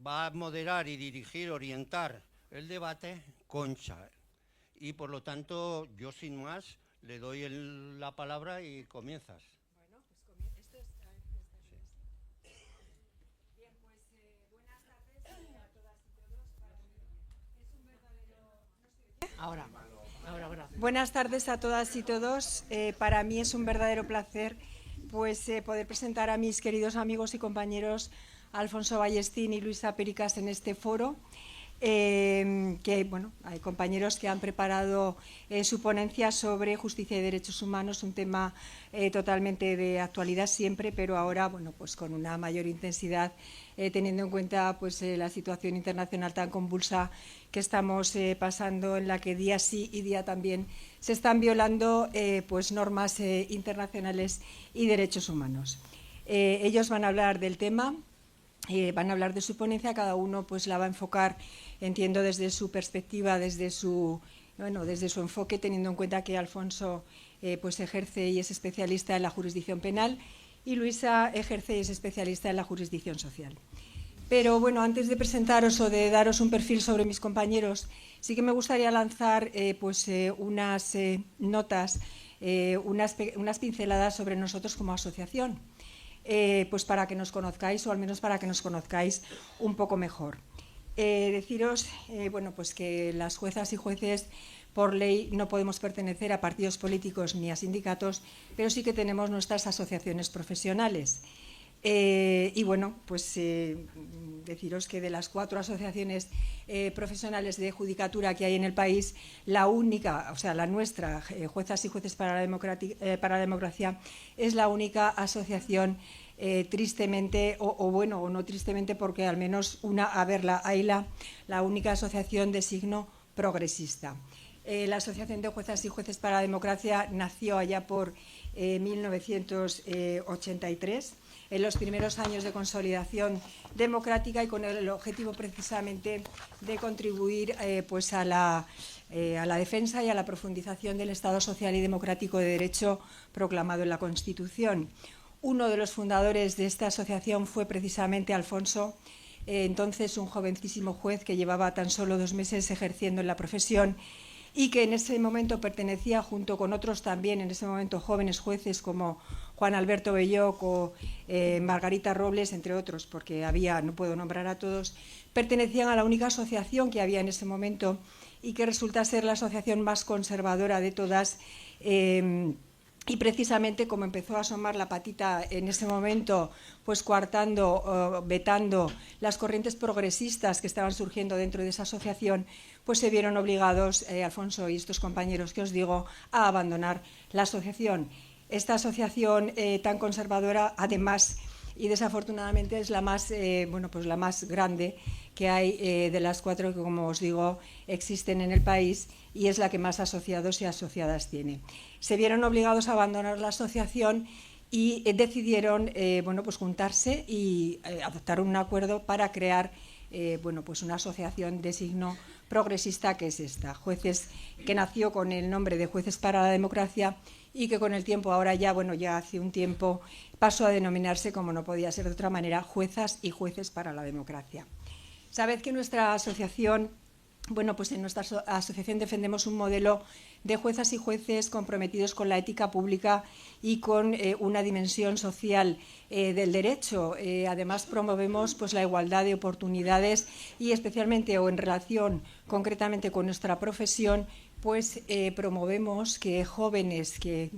va a moderar y dirigir, orientar el debate Concha. Y por lo tanto, yo sin más le doy la palabra y comienzas. Bueno, pues esto es... Sí. Bien, pues buenas tardes a todas y todos. Para mí es un verdadero... Ahora. Buenas tardes a todas y todos. Para mí es un verdadero placer poder presentar a mis queridos amigos y compañeros Alfonso Ballestín y Luisa Pericas en este foro. Hay compañeros que han preparado su ponencia sobre justicia y derechos humanos, un tema totalmente de actualidad siempre, pero ahora, pues con una mayor intensidad, teniendo en cuenta la situación internacional tan convulsa que estamos pasando, en la que día sí y día también se están violando normas internacionales y derechos humanos. Ellos van a hablar del tema. Van a hablar de su ponencia, cada uno la va a enfocar, entiendo, desde su perspectiva, desde su enfoque, teniendo en cuenta que Alfonso ejerce y es especialista en la jurisdicción penal y Luisa ejerce y es especialista en la jurisdicción social. Pero antes de presentaros o de daros un perfil sobre mis compañeros, sí que me gustaría lanzar unas notas, unas pinceladas sobre nosotros como asociación. Para que nos conozcáis, o al menos para que nos conozcáis un poco mejor. Deciros que las juezas y jueces por ley no podemos pertenecer a partidos políticos ni a sindicatos, pero sí que tenemos nuestras asociaciones profesionales. Deciros que de las 4 asociaciones profesionales de judicatura que hay en el país, la única, la nuestra, Juezas y Jueces para la Democracia, es la única asociación, tristemente, o no tristemente, porque al menos la única asociación de signo progresista. La Asociación de Juezas y Jueces para la Democracia nació allá por 1983, en los primeros años de consolidación democrática, y con el objetivo precisamente de contribuir a la defensa y a la profundización del Estado social y democrático de derecho proclamado en la Constitución. Uno de los fundadores de esta asociación fue precisamente Alfonso, entonces un jovencísimo juez que llevaba tan solo 2 meses ejerciendo en la profesión, y que en ese momento pertenecía, junto con otros también en ese momento jóvenes jueces como Juan Alberto Belloc o Margarita Robles, entre otros, porque no puedo nombrar a todos, pertenecían a la única asociación que había en ese momento y que resulta ser la asociación más conservadora de todas. Y precisamente, como empezó a asomar la patita en ese momento, coartando, vetando las corrientes progresistas que estaban surgiendo dentro de esa asociación, se vieron obligados, Alfonso y estos compañeros que os digo, a abandonar la asociación. Esta asociación tan conservadora, además, y desafortunadamente es la más, la más grande que hay de las 4 que, como os digo, existen en el país, y es la que más asociados y asociadas tiene. Se vieron obligados a abandonar la asociación y decidieron juntarse y adoptar un acuerdo para crear una asociación de signo progresista, que es esta, Jueces, que nació con el nombre de Jueces para la Democracia y que con el tiempo, ahora ya hace un tiempo, pasó a denominarse, como no podía ser de otra manera, Juezas y Jueces para la Democracia. Sabed que nuestra asociación, en nuestra asociación defendemos un modelo de juezas y jueces comprometidos con la ética pública y con una dimensión social del derecho. Además, promovemos la igualdad de oportunidades y, especialmente, o en relación concretamente con nuestra profesión, promovemos que jóvenes que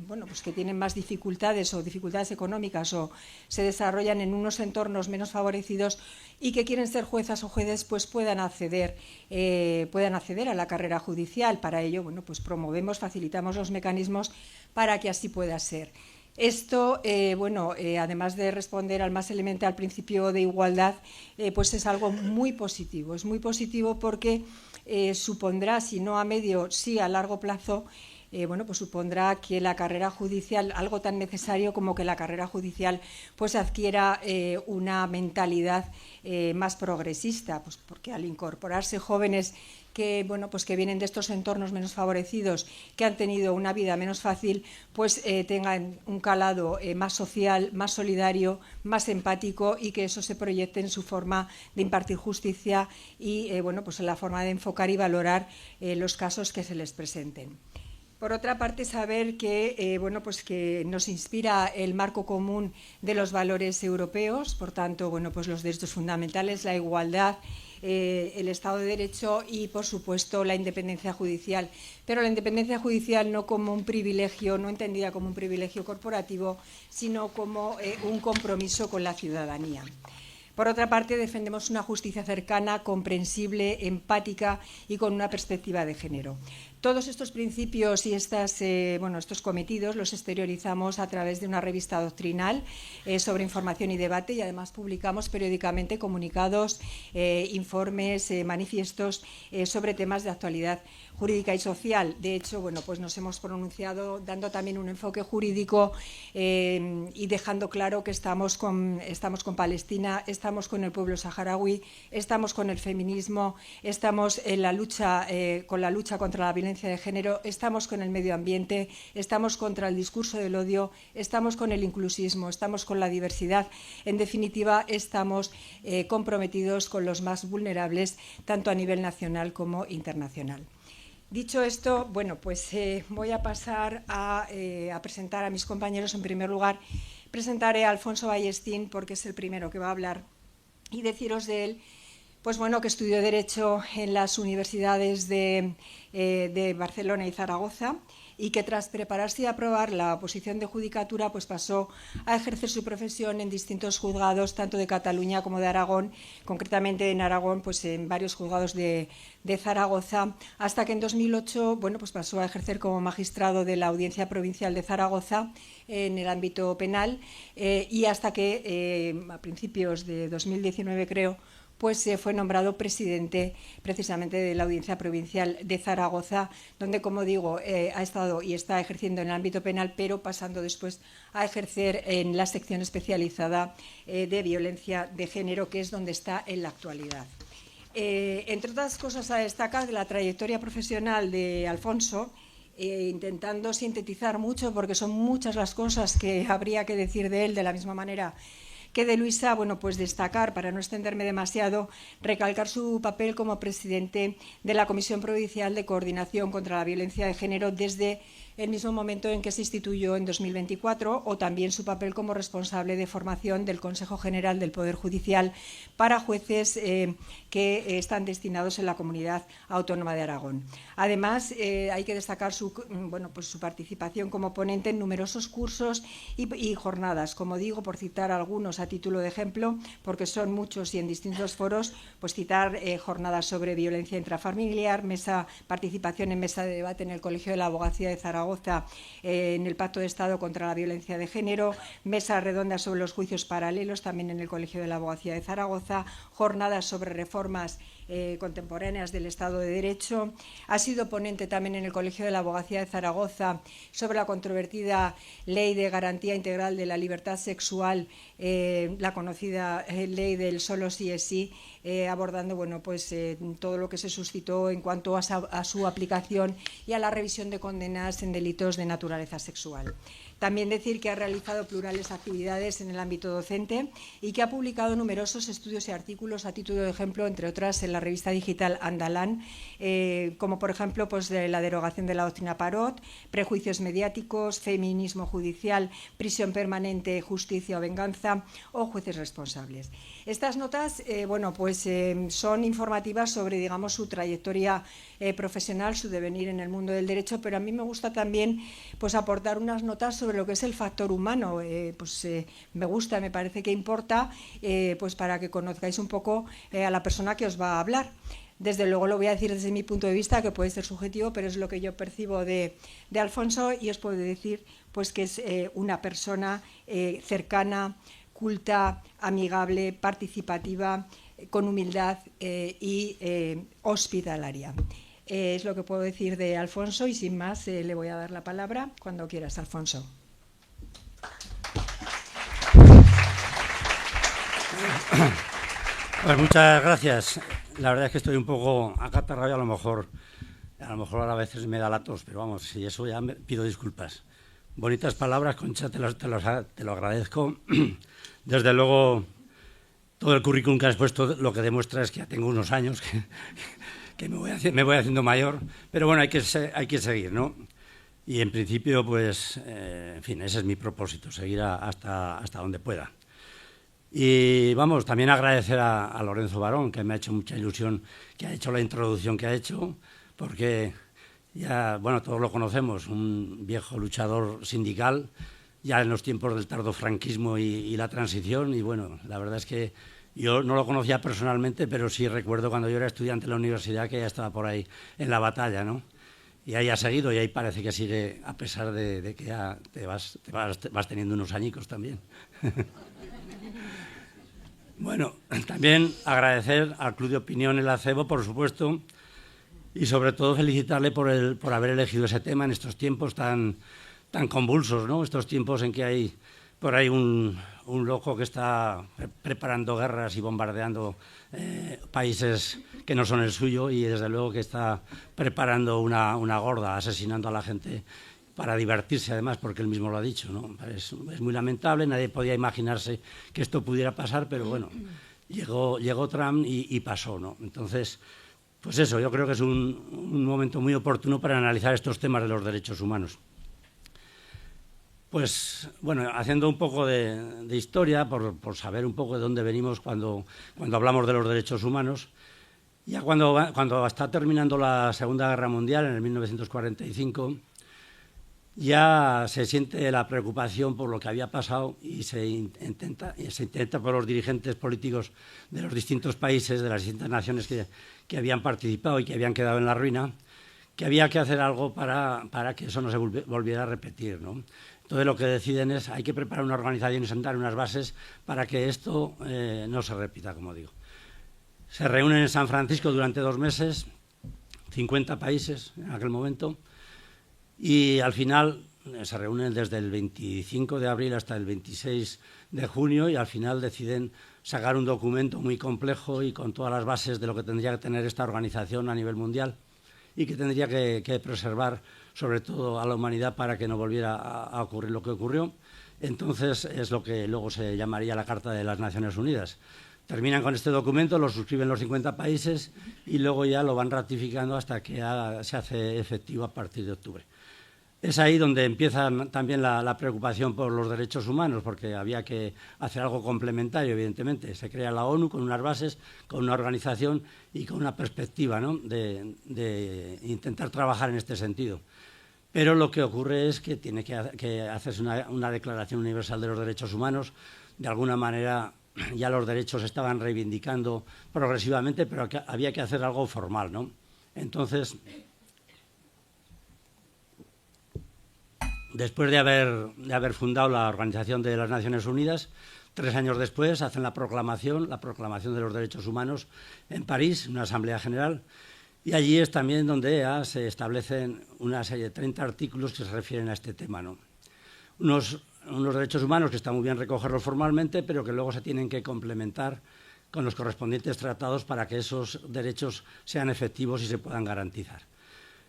tienen más dificultades o dificultades económicas o se desarrollan en unos entornos menos favorecidos y que quieren ser juezas o jueces puedan acceder a la carrera judicial. Para ello, promovemos, facilitamos los mecanismos para que así pueda ser. Esto, además de responder al más elemental principio de igualdad, es algo muy positivo. Es muy positivo porque supondrá, si no a medio, sí a largo plazo, bueno, pues supondrá que la carrera judicial, algo tan necesario como que la carrera judicial pues adquiera una mentalidad más progresista, pues porque al incorporarse jóvenes que, bueno, pues que vienen de estos entornos menos favorecidos, que han tenido una vida menos fácil, pues tengan un calado más social, más solidario, más empático, y que eso se proyecte en su forma de impartir justicia y bueno, pues en la forma de enfocar y valorar los casos que se les presenten. Por otra parte, saber que, bueno, pues que nos inspira el marco común de los valores europeos, por tanto, bueno, pues los derechos fundamentales, la igualdad, el Estado de Derecho y, por supuesto, la independencia judicial. Pero la independencia judicial no como un privilegio, no entendida como un privilegio corporativo, sino como un compromiso con la ciudadanía. Por otra parte, defendemos una justicia cercana, comprensible, empática y con una perspectiva de género. Todos estos principios y estos cometidos los exteriorizamos a través de una revista doctrinal sobre información y debate, y además publicamos periódicamente comunicados, informes, manifiestos sobre temas de actualidad jurídica y social. De hecho, bueno, pues nos hemos pronunciado dando también un enfoque jurídico y dejando claro que estamos con Palestina, estamos con el pueblo saharaui, estamos con el feminismo, estamos en la lucha con la lucha contra la violencia de género, estamos con el medio ambiente, estamos contra el discurso del odio, estamos con el inclusismo, estamos con la diversidad. En definitiva, estamos comprometidos con los más vulnerables, tanto a nivel nacional como internacional. Dicho esto, bueno, pues voy a pasar a presentar a mis compañeros. En primer lugar, presentaré a Alfonso Ballestín, porque es el primero que va a hablar, y deciros de él, pues bueno, que estudió Derecho en las universidades de Barcelona y Zaragoza, y que tras prepararse y aprobar la oposición de judicatura, pues pasó a ejercer su profesión en distintos juzgados, tanto de Cataluña como de Aragón, concretamente en Aragón, pues en varios juzgados de Zaragoza, hasta que en 2008, bueno, pues pasó a ejercer como magistrado de la Audiencia Provincial de Zaragoza en el ámbito penal, y hasta que a principios de 2019, creo, pues fue nombrado presidente precisamente de la Audiencia Provincial de Zaragoza, donde, como digo, ha estado y está ejerciendo en el ámbito penal, pero pasando después a ejercer en la sección especializada de violencia de género, que es donde está en la actualidad. Entre otras cosas a destacar de la trayectoria profesional de Alfonso, intentando sintetizar mucho, porque son muchas las cosas que habría que decir de él, de la misma manera que de Luisa, bueno, pues destacar, para no extenderme demasiado, recalcar su papel como presidente de la Comisión Provincial de Coordinación contra la Violencia de Género desde el mismo momento en que se instituyó en 2024, o también su papel como responsable de formación del Consejo General del Poder Judicial para jueces que están destinados en la Comunidad Autónoma de Aragón. Además, hay que destacar su participación como ponente en numerosos cursos y jornadas, como digo, por citar algunos a título de ejemplo, porque son muchos y en distintos foros, pues citar jornadas sobre violencia intrafamiliar, participación en mesa de debate en el Colegio de la Abogacía de Zaragoza, en el Pacto de Estado contra la Violencia de Género, mesas redondas sobre los juicios paralelos también en el Colegio de la Abogacía de Zaragoza, jornadas sobre reformas contemporáneas del Estado de Derecho. Ha sido ponente también en el Colegio de la Abogacía de Zaragoza sobre la controvertida Ley de Garantía Integral de la Libertad Sexual, la conocida Ley del solo sí es sí, abordando, bueno, pues todo lo que se suscitó en cuanto a su aplicación y a la revisión de condenas en delitos de naturaleza sexual. También decir que ha realizado plurales actividades en el ámbito docente y que ha publicado numerosos estudios y artículos, a título de ejemplo, entre otras, en la revista digital Andalán, como por ejemplo pues de la derogación de la doctrina Parot, prejuicios mediáticos, feminismo judicial, prisión permanente, justicia o venganza, o jueces responsables. Estas notas son informativas sobre, digamos, su trayectoria profesional, su devenir en el mundo del derecho, pero a mí me gusta también pues aportar unas notas sobre lo que es el factor humano. Me parece que importa, pues para que conozcáis un poco a la persona que os va a hablar. Desde luego lo voy a decir desde mi punto de vista, que puede ser subjetivo, pero es lo que yo percibo de Alfonso, y os puedo decir pues que es una persona cercana, culta, amigable, participativa, con humildad y hospitalaria. Es lo que puedo decir de Alfonso y sin más le voy a dar la palabra cuando quieras, Alfonso. Pues muchas gracias. La verdad es que estoy un poco acatarrado y a lo mejor a veces me da la tos, pero vamos, si eso ya pido disculpas. Bonitas palabras, Concha, te lo agradezco. Desde luego, todo el currículum que has puesto lo que demuestra es que ya tengo unos años, que me voy haciendo mayor, pero bueno, hay que seguir, ¿no? Y en principio, pues, en fin, ese es mi propósito, seguir hasta donde pueda. Y vamos, también agradecer a Lorenzo Barón, que me ha hecho mucha ilusión, que ha hecho la introducción que ha hecho, porque ya, bueno, todos lo conocemos, un viejo luchador sindical, ya en los tiempos del tardofranquismo y la transición, y bueno, la verdad es que yo no lo conocía personalmente, pero sí recuerdo cuando yo era estudiante en la universidad que ya estaba por ahí en la batalla, ¿no? Y ahí ha seguido, y ahí parece que sigue, a pesar de que ya vas teniendo unos añicos también. Bueno, también agradecer al Club de Opinión El Acebo, por supuesto, y sobre todo felicitarle por haber elegido ese tema en estos tiempos tan convulsos, ¿no? Estos tiempos en que hay por ahí un loco que está preparando guerras y bombardeando países que no son el suyo, y desde luego que está preparando una gorda, asesinando a la gente para divertirse, además, porque él mismo lo ha dicho, ¿no? Es muy lamentable, nadie podía imaginarse que esto pudiera pasar, pero bueno, llegó Trump y pasó, ¿no? Entonces, pues eso, yo creo que es un momento muy oportuno para analizar estos temas de los derechos humanos. Pues, bueno, haciendo un poco de historia, por saber un poco de dónde venimos cuando hablamos de los derechos humanos, ya cuando está terminando la Segunda Guerra Mundial, en el 1945, ya se siente la preocupación por lo que había pasado y se intenta por los dirigentes políticos de los distintos países, de las distintas naciones que habían participado y que habían quedado en la ruina, que había que hacer algo para que eso no se volviera a repetir, ¿no? Entonces lo que deciden es hay que preparar una organización y sentar unas bases para que esto no se repita, como digo. Se reúnen en San Francisco durante 2 meses, 50 países en aquel momento, y al final se reúnen desde el 25 de abril hasta el 26 de junio y al final deciden sacar un documento muy complejo y con todas las bases de lo que tendría que tener esta organización a nivel mundial y que tendría que preservar sobre todo a la humanidad para que no volviera a ocurrir lo que ocurrió. Entonces es lo que luego se llamaría la Carta de las Naciones Unidas. Terminan con este documento, lo suscriben los 50 países y luego ya lo van ratificando hasta que se hace efectivo a partir de octubre. Es ahí donde empieza también la preocupación por los derechos humanos, porque había que hacer algo complementario, evidentemente. Se crea la ONU con unas bases, con una organización y con una perspectiva, ¿no?, de intentar trabajar en este sentido. Pero lo que ocurre es que tiene que hacerse una Declaración Universal de los Derechos Humanos. De alguna manera ya los derechos se estaban reivindicando progresivamente, pero había que hacer algo formal, ¿no? Entonces, después de haber fundado la Organización de las Naciones Unidas, 3 años después hacen la proclamación de los derechos humanos en París, una asamblea general, y allí es también donde se establecen una serie de 30 artículos que se refieren a este tema, ¿no? Unos derechos humanos que está muy bien recogerlos formalmente, pero que luego se tienen que complementar con los correspondientes tratados para que esos derechos sean efectivos y se puedan garantizar.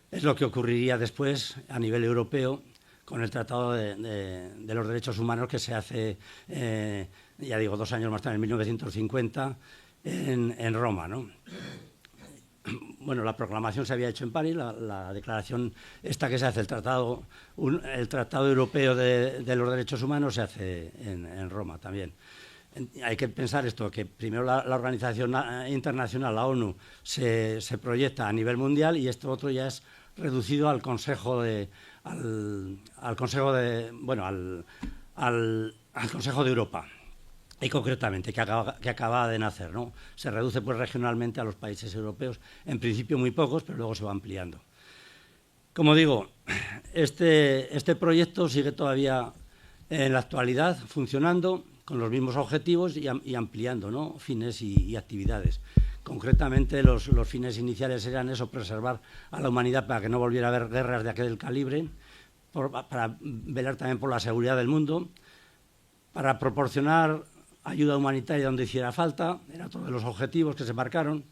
Es lo que ocurriría después a nivel europeo con el Tratado de los Derechos Humanos que se hace, ya digo, 2 años más tarde, en 1950, en Roma, ¿no? Bueno, la proclamación se había hecho en París, la declaración esta que se hace, el Tratado Europeo de los Derechos Humanos, se hace en Roma también. Hay que pensar esto, que primero la Organización Internacional, la ONU, se proyecta a nivel mundial y esto otro ya es reducido al Consejo al Consejo de Europa, y concretamente, que acaba de nacer, ¿no? Se reduce pues regionalmente a los países europeos, en principio muy pocos, pero luego se va ampliando. Como digo, este proyecto sigue todavía en la actualidad funcionando con los mismos objetivos y ampliando, ¿no?, fines y actividades. Concretamente, los fines iniciales eran eso, preservar a la humanidad para que no volviera a haber guerras de aquel calibre, para velar también por la seguridad del mundo, para proporcionar ayuda humanitaria donde hiciera falta, era otro de los objetivos que se marcaron,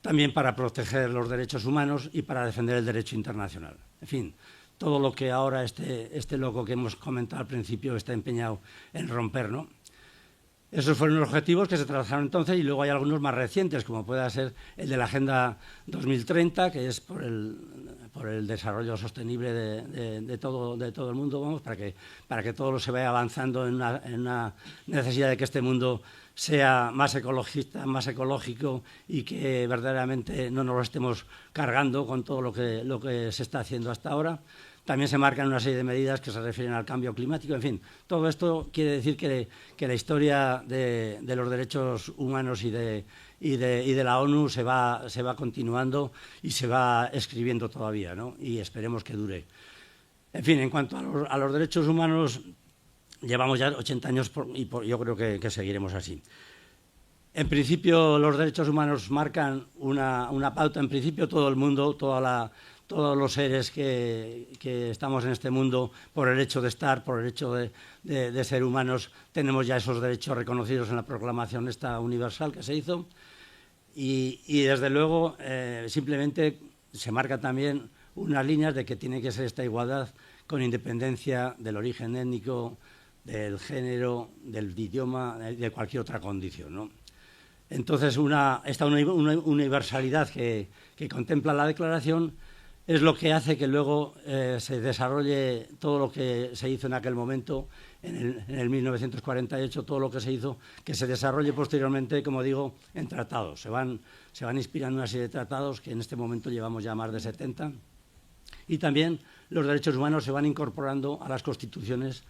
también para proteger los derechos humanos y para defender el derecho internacional. En fin, todo lo que ahora este loco que hemos comentado al principio está empeñado en romper, ¿no? Esos fueron los objetivos que se trazaron entonces, y luego hay algunos más recientes, como pueda ser el de la Agenda 2030, que es por el desarrollo sostenible de todo el mundo, vamos, para que todo se vaya avanzando en una necesidad de que este mundo sea más ecologista, más ecológico, y que verdaderamente no nos lo estemos cargando con todo lo que se está haciendo hasta ahora. También se marcan una serie de medidas que se refieren al cambio climático. En fin, todo esto quiere decir que la historia de los derechos humanos y de la ONU se va continuando y se va escribiendo todavía, ¿no? Y esperemos que dure. En fin, en cuanto a los derechos humanos, llevamos ya 80 años y yo creo que seguiremos así. En principio, los derechos humanos marcan una pauta. En principio, todo el mundo, todos los seres que estamos en este mundo, por el hecho de estar, por el hecho de ser humanos, tenemos ya esos derechos reconocidos en la proclamación esta universal que se hizo. Y desde luego, simplemente se marca también unas líneas de que tiene que ser esta igualdad con independencia del origen étnico, del género, del idioma, de cualquier otra condición, ¿no? Entonces, esta universalidad que contempla la Declaración es lo que hace que luego se desarrolle todo lo que se hizo en aquel momento, en el 1948, todo lo que se hizo, que se desarrolle posteriormente, como digo, en tratados. Se van inspirando una serie de tratados que en este momento llevamos ya más de 70. Y también los derechos humanos se van incorporando a las constituciones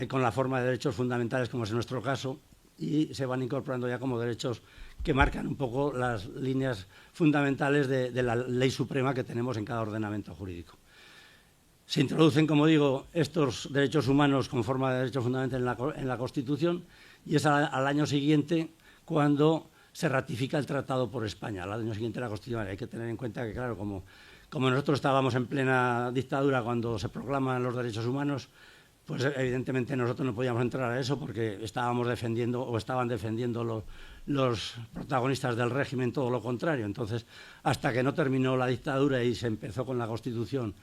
con la forma de derechos fundamentales, como es en nuestro caso, y se van incorporando ya como derechos que marcan un poco las líneas fundamentales de la ley suprema que tenemos en cada ordenamiento jurídico. Se introducen, como digo, estos derechos humanos con forma de derechos fundamentales en la Constitución, y es al año siguiente cuando se ratifica el tratado por España, al año siguiente de la Constitución. Hay que tener en cuenta que, claro, como nosotros estábamos en plena dictadura cuando se proclaman los derechos humanos, pues evidentemente nosotros no podíamos entrar a eso porque estábamos defendiendo o estaban defendiendo los protagonistas del régimen todo lo contrario. Entonces, hasta que no terminó la dictadura y se empezó con la Constitución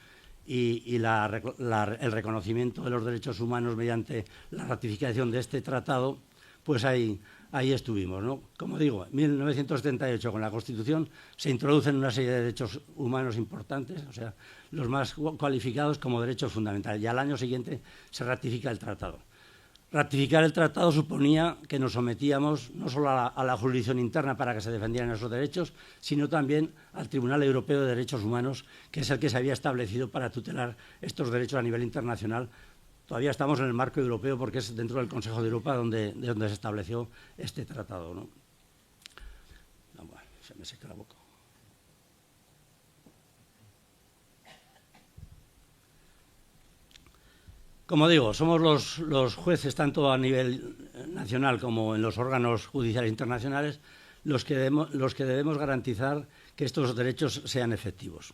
y el reconocimiento de los derechos humanos mediante la ratificación de este tratado, pues ahí estuvimos, ¿no? Como digo, en 1978 con la Constitución se introducen una serie de derechos humanos importantes, o sea, los más cualificados como derechos fundamentales, y al año siguiente se ratifica el tratado. Ratificar el tratado suponía que nos sometíamos no solo a la jurisdicción interna para que se defendieran esos derechos, sino también al Tribunal Europeo de Derechos Humanos, que es el que se había establecido para tutelar estos derechos a nivel internacional. Todavía estamos en el marco europeo porque es dentro del Consejo de Europa donde se estableció este tratado, ¿no? Bueno, se me seca la boca. Como digo, somos los jueces, tanto a nivel nacional como en los órganos judiciales internacionales, los que debemos garantizar que estos derechos sean efectivos.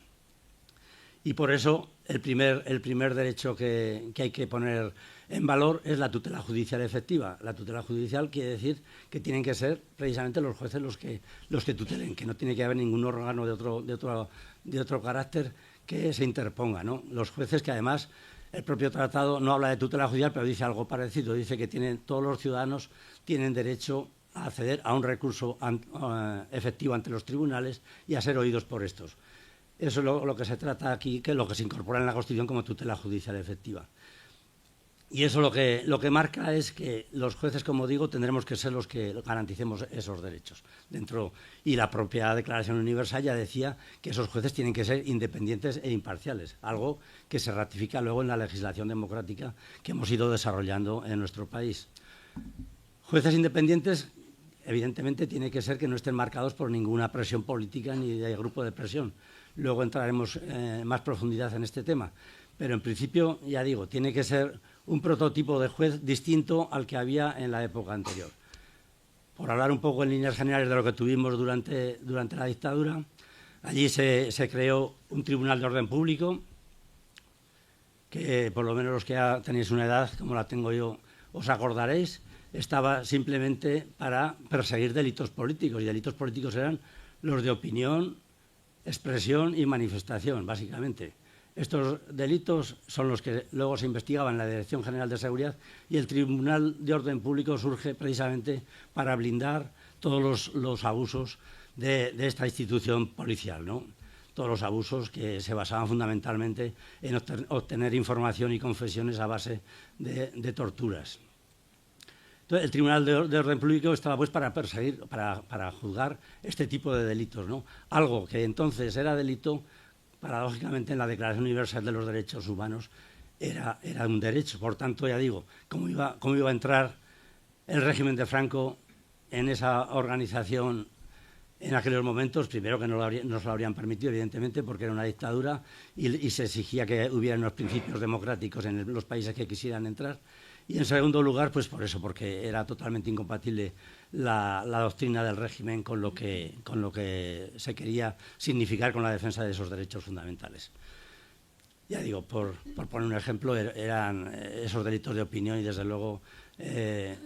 Y por eso el primer derecho que hay que poner en valor es la tutela judicial efectiva. La tutela judicial quiere decir que tienen que ser precisamente los jueces los que tutelen, que no tiene que haber ningún órgano de otro carácter que se interponga, ¿no? Los jueces, que además el propio tratado no habla de tutela judicial, pero dice algo parecido, dice que todos los ciudadanos tienen derecho a acceder a un recurso efectivo ante los tribunales y a ser oídos por estos. Eso es lo que se trata aquí, que es lo que se incorpora en la Constitución como tutela judicial efectiva. Y eso lo que marca es que los jueces, como digo, tendremos que ser los que garanticemos esos derechos. Y la propia Declaración Universal ya decía que esos jueces tienen que ser independientes e imparciales, algo que se ratifica luego en la legislación democrática que hemos ido desarrollando en nuestro país. Jueces independientes, evidentemente, tiene que ser que no estén marcados por ninguna presión política ni de grupo de presión. Luego entraremos en más profundidad en este tema. Pero en principio, ya digo, tiene que ser un prototipo de juez distinto al que había en la época anterior. por hablar un poco en líneas generales de lo que tuvimos durante la dictadura, allí se creó un tribunal de orden público que, por lo menos los que ya tenéis una edad, como la tengo yo, os acordaréis, estaba simplemente para perseguir delitos políticos, y delitos políticos eran los de opinión, expresión y manifestación, básicamente. Estos delitos son los que luego se investigaban en la Dirección General de Seguridad, y el Tribunal de Orden Público surge precisamente para blindar todos los abusos de esta institución policial, ¿no? Todos los abusos que se basaban fundamentalmente en obtener información y confesiones a base de torturas. Entonces, el Tribunal de Orden Público estaba pues para perseguir, para juzgar este tipo de delitos, ¿no? Algo que entonces era delito, paradójicamente en la Declaración Universal de los Derechos Humanos era un derecho. Por tanto, ya digo, ¿cómo iba a entrar el régimen de Franco en esa organización en aquellos momentos? Primero, que no se lo habrían permitido, evidentemente, porque era una dictadura y se exigía que hubiera unos principios democráticos en los países que quisieran entrar. Y en segundo lugar, pues por eso, porque era totalmente incompatible la doctrina del régimen con lo que se quería significar con la defensa de esos derechos fundamentales. Ya digo, por poner un ejemplo, eran esos delitos de opinión, y desde luego en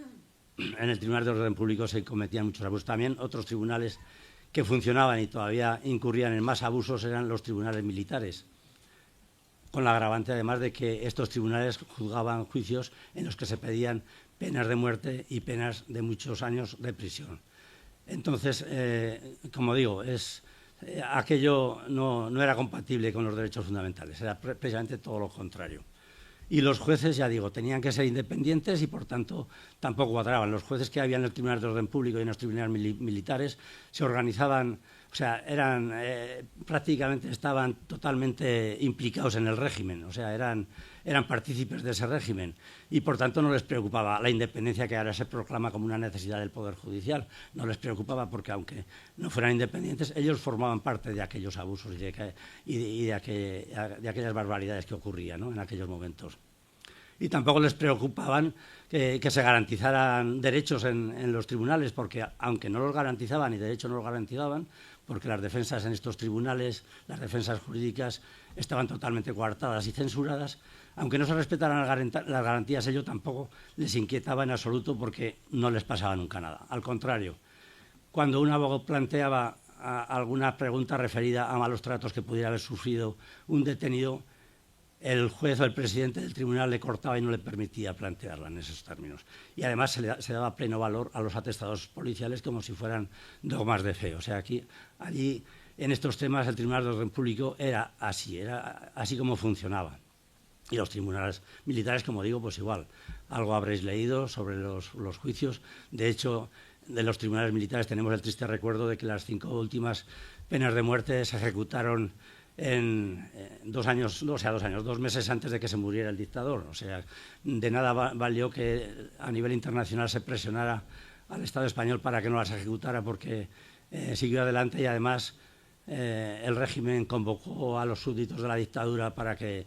el Tribunal de Orden Público se cometían muchos abusos. También otros tribunales que funcionaban y todavía incurrían en más abusos eran los tribunales militares, con la agravante además de que estos tribunales juzgaban juicios en los que se pedían penas de muerte y penas de muchos años de prisión. Entonces, como digo, aquello no era compatible con los derechos fundamentales, era precisamente todo lo contrario. Y los jueces, ya digo, tenían que ser independientes y, por tanto, tampoco cuadraban. Los jueces que había en el Tribunal de Orden Público y en los tribunales militares se organizaban, o sea, prácticamente estaban totalmente implicados en el régimen, o sea, eran partícipes de ese régimen, y por tanto no les preocupaba la independencia que ahora se proclama como una necesidad del Poder Judicial. No les preocupaba porque, aunque no fueran independientes, ellos formaban parte de aquellos abusos y de aquellas barbaridades que ocurrían, ¿no?, en aquellos momentos. Y tampoco les preocupaban que se garantizaran derechos en los tribunales, porque aunque no los garantizaban, y de hecho no los garantizaban, porque las defensas en estos tribunales, las defensas jurídicas, estaban totalmente coartadas y censuradas, aunque no se respetaran las garantías, ello tampoco les inquietaba en absoluto, porque no les pasaba nunca nada. Al contrario, cuando un abogado planteaba alguna pregunta referida a malos tratos que pudiera haber sufrido un detenido, el juez o el presidente del tribunal le cortaba y no le permitía plantearla en esos términos. Y además se daba pleno valor a los atestados policiales como si fueran dogmas de fe. O sea, allí, en estos temas, el Tribunal de Orden Público era así como funcionaba. Y los tribunales militares, como digo, pues igual. Algo habréis leído sobre los juicios. De hecho, de los tribunales militares tenemos el triste recuerdo de que las 5 últimas penas de muerte se ejecutaron en 2 meses antes de que se muriera el dictador. O sea, de nada valió que a nivel internacional se presionara al Estado español para que no las ejecutara, porque siguió adelante, y además el régimen convocó a los súbditos de la dictadura para que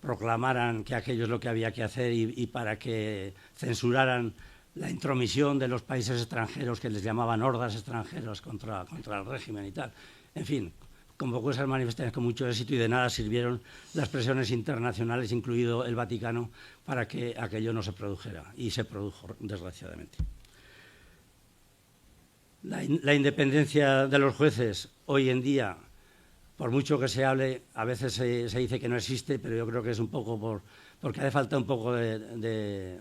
proclamaran que aquello es lo que había que hacer y para que censuraran la intromisión de los países extranjeros, que les llamaban hordas extranjeras contra el régimen y tal. En fin, convocó esas manifestaciones con mucho éxito, y de nada sirvieron las presiones internacionales, incluido el Vaticano, para que aquello no se produjera, y se produjo, desgraciadamente. La independencia de los jueces hoy en día, por mucho que se hable, a veces se dice que no existe, pero yo creo que es un poco porque hace falta un poco de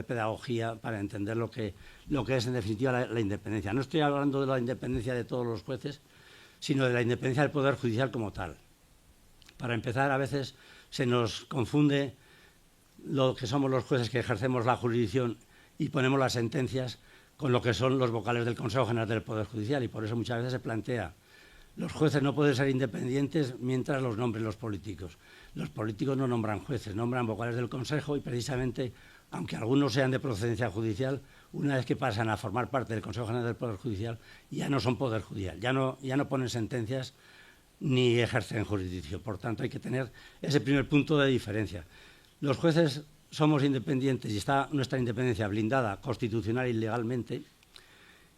pedagogía para entender lo que es en definitiva la independencia. No estoy hablando de la independencia de todos los jueces, sino de la independencia del Poder Judicial como tal. Para empezar, a veces se nos confunde lo que somos los jueces que ejercemos la jurisdicción y ponemos las sentencias con lo que son los vocales del Consejo General del Poder Judicial, y por eso muchas veces se plantea: los jueces no pueden ser independientes mientras los nombren los políticos. Los políticos no nombran jueces, nombran vocales del Consejo, y precisamente, aunque algunos sean de procedencia judicial, una vez que pasan a formar parte del Consejo General del Poder Judicial, ya no son Poder Judicial, ya no ponen sentencias ni ejercen jurisdicción. Por tanto, hay que tener ese primer punto de diferencia. Los jueces somos independientes, y está nuestra independencia blindada constitucional y legalmente,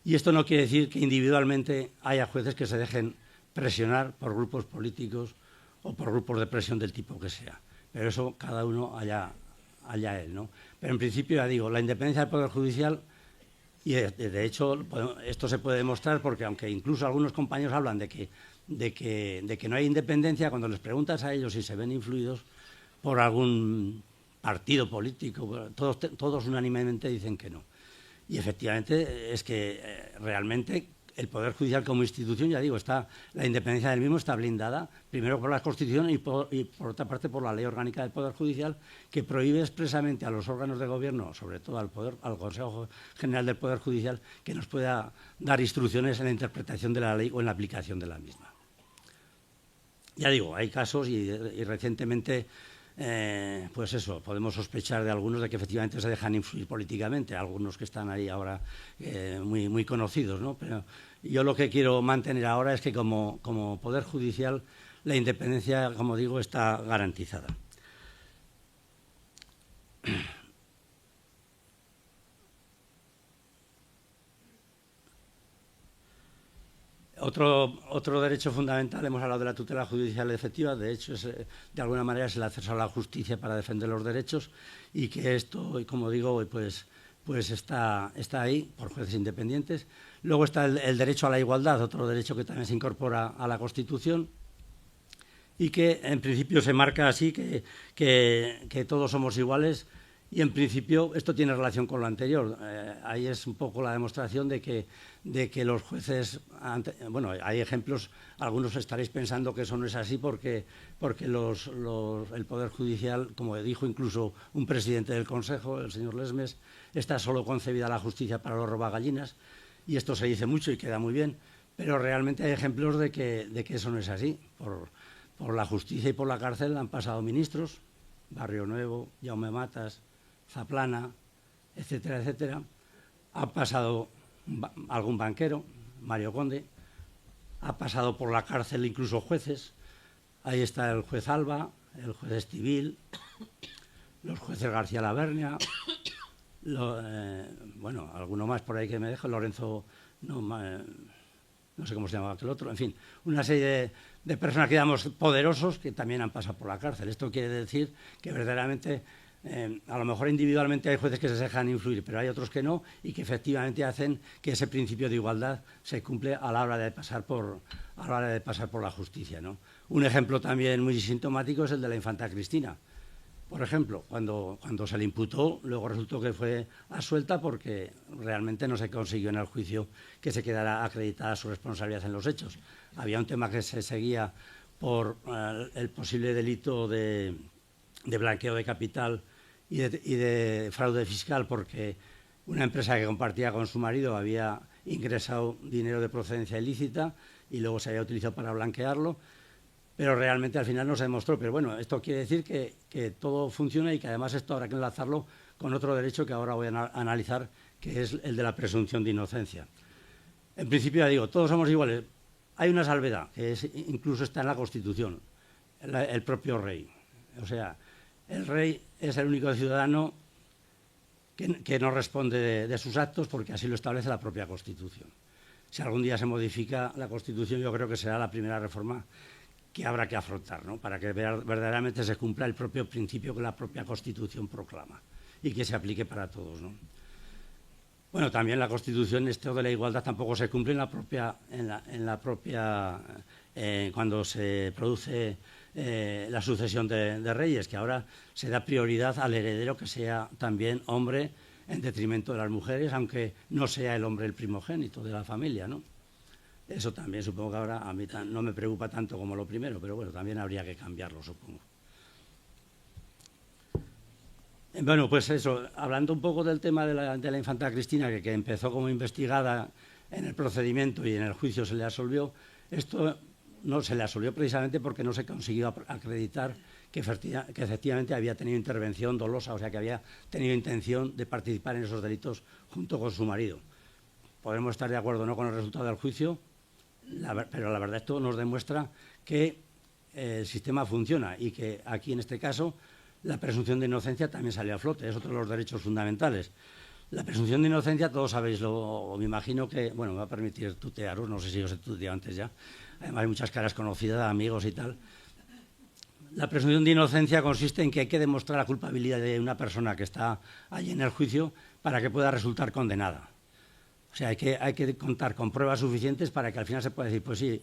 Y esto no quiere decir que individualmente haya jueces que se dejen presionar por grupos políticos o por grupos de presión del tipo que sea. Pero eso cada uno allá él, ¿no? Pero en principio, ya digo, la independencia del Poder Judicial, y de hecho esto se puede demostrar porque aunque incluso algunos compañeros hablan de que no hay independencia, cuando les preguntas a ellos si se ven influidos por algún partido político, todos unánimemente dicen que no. Y efectivamente es que realmente el Poder Judicial como institución, ya digo, la independencia del mismo está blindada, primero por la Constitución y por otra parte por la Ley Orgánica del Poder Judicial, que prohíbe expresamente a los órganos de gobierno, sobre todo al Consejo General del Poder Judicial, que nos pueda dar instrucciones en la interpretación de la ley o en la aplicación de la misma. Ya digo, hay casos y recientemente, pues eso, podemos sospechar de algunos de que efectivamente se dejan influir políticamente, algunos que están ahí ahora muy conocidos, ¿no? Pero yo lo que quiero mantener ahora es que como Poder Judicial la independencia, como digo, está garantizada. Otro derecho fundamental, hemos hablado de la tutela judicial efectiva, de hecho, de alguna manera es el acceso a la justicia para defender los derechos y que esto, como digo, pues está ahí por jueces independientes. Luego está el derecho a la igualdad, otro derecho que también se incorpora a la Constitución y que en principio se marca así que todos somos iguales. Y en principio esto tiene relación con lo anterior. Ahí es un poco la demostración de que los jueces, bueno, hay ejemplos, algunos estaréis pensando que eso no es así porque el Poder Judicial, como dijo incluso un presidente del Consejo, el señor Lesmes, está solo concebida la justicia para los robagallinas, y esto se dice mucho y queda muy bien, pero realmente hay ejemplos de que eso no es así. Por la justicia y por la cárcel han pasado ministros, Barrio Nuevo, Jaume Matas, Zaplana, etcétera, etcétera. Ha pasado algún banquero, Mario Conde, ha pasado por la cárcel incluso jueces. Ahí está el juez Alba, el juez Estibil, los jueces García Lavernia, bueno, alguno más por ahí que me dejo, Lorenzo, no sé cómo se llamaba aquel otro, en fin, una serie de personas que digamos poderosos que también han pasado por la cárcel. Esto quiere decir que verdaderamente a lo mejor individualmente hay jueces que se dejan influir, pero hay otros que no y que efectivamente hacen que ese principio de igualdad se cumple a la hora de pasar por la justicia, ¿no? Un ejemplo también muy sintomático es el de la infanta Cristina. Por ejemplo, cuando se le imputó, luego resultó que fue absuelta porque realmente no se consiguió en el juicio que se quedara acreditada su responsabilidad en los hechos. Había un tema que se seguía por el posible delito de blanqueo de capital y de fraude fiscal, porque una empresa que compartía con su marido había ingresado dinero de procedencia ilícita y luego se había utilizado para blanquearlo, pero realmente al final no se demostró. Pero bueno, esto quiere decir que todo funciona y que además esto habrá que enlazarlo con otro derecho que ahora voy a analizar, que es el de la presunción de inocencia. En principio, ya digo, todos somos iguales. Hay una salvedad, que incluso está en la Constitución, el propio rey. O sea, el rey es el único ciudadano que no responde de sus actos porque así lo establece la propia Constitución. Si algún día se modifica la Constitución, yo creo que será la primera reforma que habrá que afrontar, ¿no? Para que verdaderamente se cumpla el propio principio que la propia Constitución proclama y que se aplique para todos, ¿no? Bueno, también la Constitución, esto de la igualdad tampoco se cumple cuando se produce la sucesión de reyes, que ahora se da prioridad al heredero que sea también hombre en detrimento de las mujeres, aunque no sea el hombre el primogénito de la familia, ¿no? Eso también supongo que ahora a mí no me preocupa tanto como lo primero, pero bueno, también habría que cambiarlo, supongo. Bueno, pues eso, hablando un poco del tema de la infanta Cristina, que empezó como investigada en el procedimiento y en el juicio se le absolvió, esto no se le absolvió precisamente porque no se consiguió acreditar que efectivamente había tenido intervención dolosa, o sea, que había tenido intención de participar en esos delitos junto con su marido. Podremos estar de acuerdo o no con el resultado del juicio, pero la verdad esto nos demuestra que el sistema funciona y que aquí en este caso la presunción de inocencia también salió a flote, es otro de los derechos fundamentales. La presunción de inocencia, todos sabéis, me imagino que, bueno, me va a permitir tutearos, no sé si os he tuteado antes ya, además hay muchas caras conocidas, amigos y tal. La presunción de inocencia consiste en que hay que demostrar la culpabilidad de una persona que está allí en el juicio para que pueda resultar condenada. O sea, hay que contar con pruebas suficientes para que al final se pueda decir, pues sí,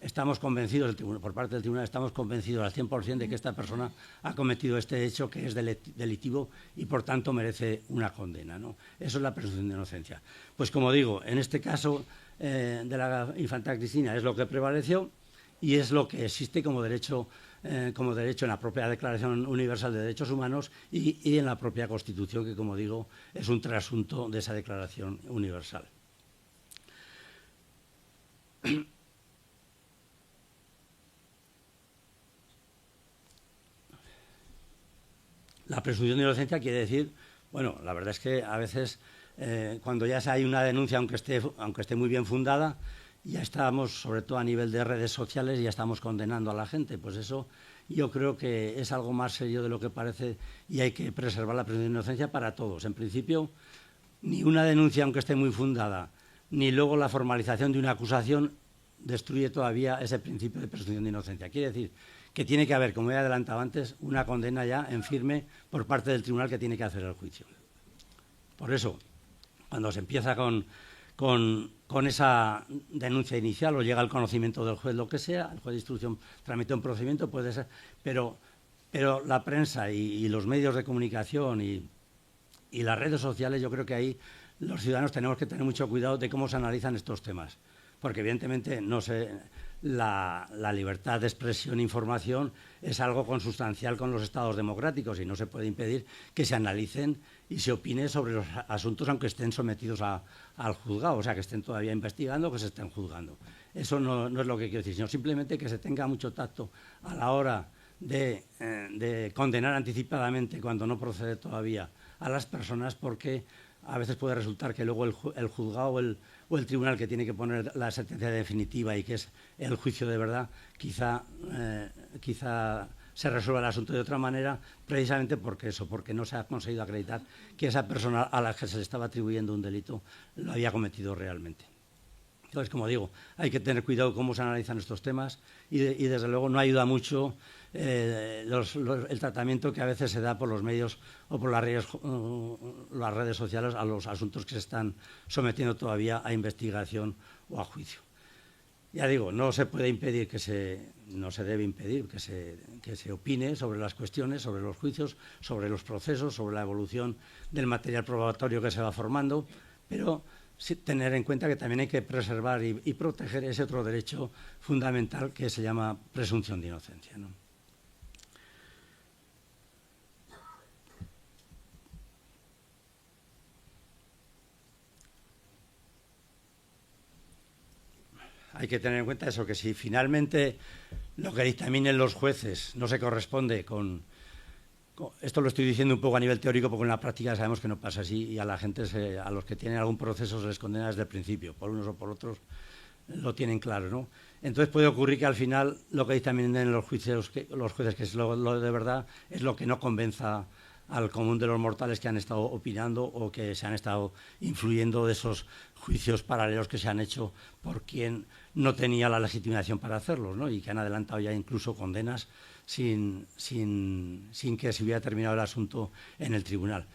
estamos convencidos, por parte del tribunal, estamos convencidos al 100% de que esta persona ha cometido este hecho que es delictivo y por tanto merece una condena, ¿no? Eso es la presunción de inocencia. Pues como digo, en este caso de la infanta Cristina es lo que prevaleció y es lo que existe como derecho en la propia Declaración Universal de Derechos Humanos y en la propia Constitución, que como digo es un trasunto de esa Declaración Universal. La presunción de inocencia quiere decir, bueno, la verdad es que a veces cuando ya hay una denuncia, aunque esté muy bien fundada, ya estamos, sobre todo a nivel de redes sociales, ya estamos condenando a la gente. Pues eso yo creo que es algo más serio de lo que parece y hay que preservar la presunción de inocencia para todos. En principio, ni una denuncia, aunque esté muy fundada, ni luego la formalización de una acusación destruye todavía ese principio de presunción de inocencia. Quiere decir que tiene que haber, como he adelantado antes, una condena ya en firme por parte del tribunal que tiene que hacer el juicio. Por eso, cuando se empieza con esa denuncia inicial o llega al conocimiento del juez, lo que sea, el juez de instrucción tramita un procedimiento, puede ser, pero la prensa y los medios de comunicación y las redes sociales, yo creo que ahí los ciudadanos tenemos que tener mucho cuidado de cómo se analizan estos temas, porque evidentemente la libertad de expresión e información es algo consustancial con los estados democráticos y no se puede impedir que se analicen y se opine sobre los asuntos aunque estén sometidos al juzgado, o sea, que estén todavía investigando o que se estén juzgando. Eso no es lo que quiero decir, sino simplemente que se tenga mucho tacto a la hora de condenar anticipadamente cuando no procede todavía a las personas, porque a veces puede resultar que luego el juzgado o el tribunal que tiene que poner la sentencia definitiva y que es el juicio de verdad, quizá se resuelva el asunto de otra manera, precisamente porque no se ha conseguido acreditar que esa persona a la que se le estaba atribuyendo un delito lo había cometido realmente. Entonces, como digo, hay que tener cuidado cómo se analizan estos temas y desde luego no ayuda mucho el tratamiento que a veces se da por los medios o por las redes sociales a los asuntos que se están sometiendo todavía a investigación o a juicio. Ya digo, no se puede impedir no se debe impedir que se opine sobre las cuestiones, sobre los juicios, sobre los procesos, sobre la evolución del material probatorio que se va formando, pero sí tener en cuenta que también hay que preservar y proteger ese otro derecho fundamental que se llama presunción de inocencia, ¿no? Hay que tener en cuenta eso, que si finalmente lo que dictaminen los jueces no se corresponde con esto lo estoy diciendo un poco a nivel teórico, porque en la práctica sabemos que no pasa así y a la gente, a los que tienen algún proceso se les condena desde el principio, por unos o por otros lo tienen claro, ¿no? Entonces puede ocurrir que al final lo que dictaminen los jueces, que es lo de verdad, es lo que no convenza al común de los mortales que han estado opinando o que se han estado influyendo de esos juicios paralelos que se han hecho por quien no tenía la legitimación para hacerlos, ¿no? Y que han adelantado ya incluso condenas sin que se hubiera terminado el asunto en el tribunal.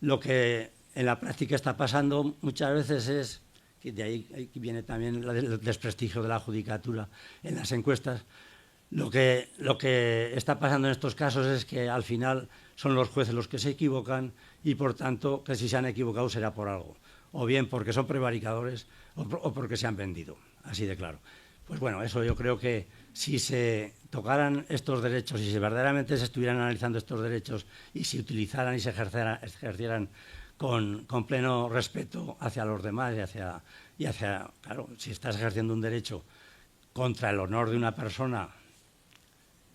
Lo que en la práctica está pasando muchas veces es, que de ahí viene también el desprestigio de la judicatura en las encuestas, lo que está pasando en estos casos es que al final son los jueces los que se equivocan y por tanto que si se han equivocado será por algo, o bien porque son prevaricadores o porque se han vendido, así de claro. Pues bueno, eso yo creo que si se tocaran estos derechos y si verdaderamente se estuvieran analizando estos derechos y se utilizaran y se ejercieran con pleno respeto hacia los demás y hacia, claro, si estás ejerciendo un derecho contra el honor de una persona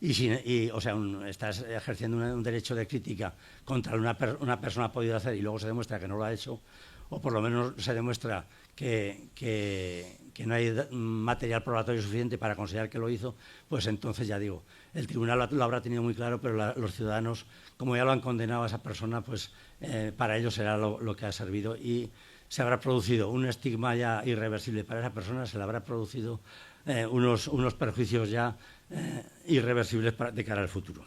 estás ejerciendo un derecho de crítica contra una persona ha podido hacer y luego se demuestra que no lo ha hecho, o por lo menos se demuestra que que no hay material probatorio suficiente para considerar que lo hizo, pues entonces ya digo, el tribunal lo habrá tenido muy claro, pero los ciudadanos, como ya lo han condenado a esa persona, pues para ellos será lo que ha servido y se habrá producido un estigma ya irreversible para esa persona, se le habrá producido unos perjuicios ya irreversibles de cara al futuro.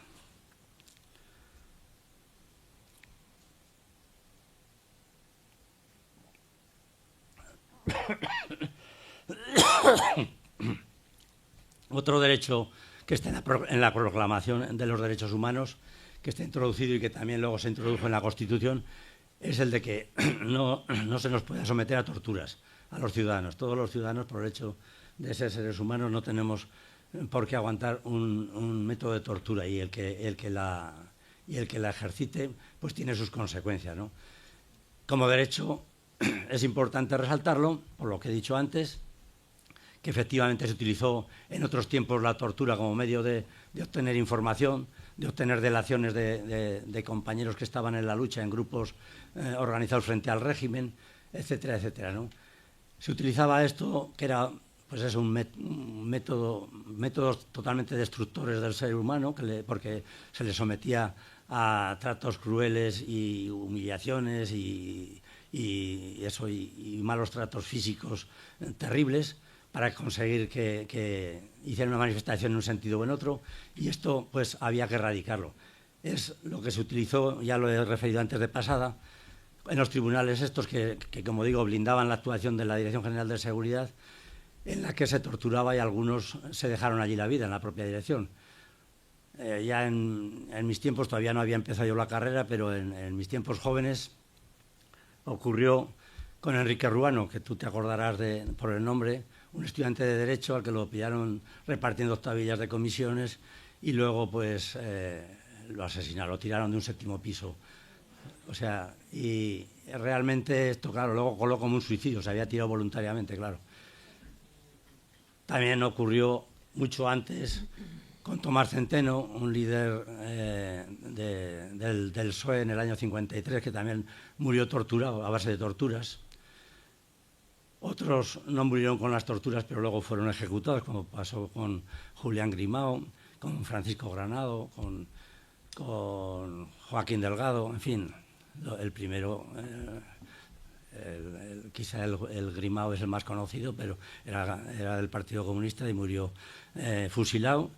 Otro derecho que está en la Proclamación de los Derechos Humanos, que está introducido y que también luego se introdujo en la Constitución, es el de que no se nos pueda someter a torturas a los ciudadanos. Todos los ciudadanos, por el hecho de ser seres humanos, no tenemos por qué aguantar un método de tortura y el que la ejercite pues tiene sus consecuencias, ¿no? Como derecho es importante resaltarlo, por lo que he dicho antes, que efectivamente se utilizó en otros tiempos la tortura como medio de obtener información, de obtener delaciones de compañeros que estaban en la lucha en grupos organizados frente al régimen, etcétera, etcétera, ¿no? Se utilizaba esto, que era pues es métodos totalmente destructores del ser humano, porque se le sometía a tratos crueles y humillaciones y malos tratos físicos terribles para conseguir que hicieran una manifestación en un sentido o en otro, y esto pues había que erradicarlo. Es lo que se utilizó, ya lo he referido antes de pasada, en los tribunales estos que como digo, blindaban la actuación de la Dirección General de Seguridad, en la que se torturaba y algunos se dejaron allí la vida en la propia dirección. Ya en mis tiempos, todavía no había empezado yo la carrera, pero en mis tiempos jóvenes ocurrió con Enrique Ruano, que tú te acordarás por el nombre, un estudiante de Derecho al que lo pillaron repartiendo octavillas de comisiones y luego pues lo asesinaron, lo tiraron de un 7º piso. O sea, y realmente esto, claro, luego coló como un suicidio, se había tirado voluntariamente, claro. También ocurrió mucho antes con Tomás Centeno, un líder del PSOE en el año 53, que también murió torturado a base de torturas. Otros no murieron con las torturas, pero luego fueron ejecutados, como pasó con Julián Grimao, con Francisco Granado, con Joaquín Delgado, en fin. El primero, quizá el Grimao es el más conocido, pero era del Partido Comunista y murió fusilado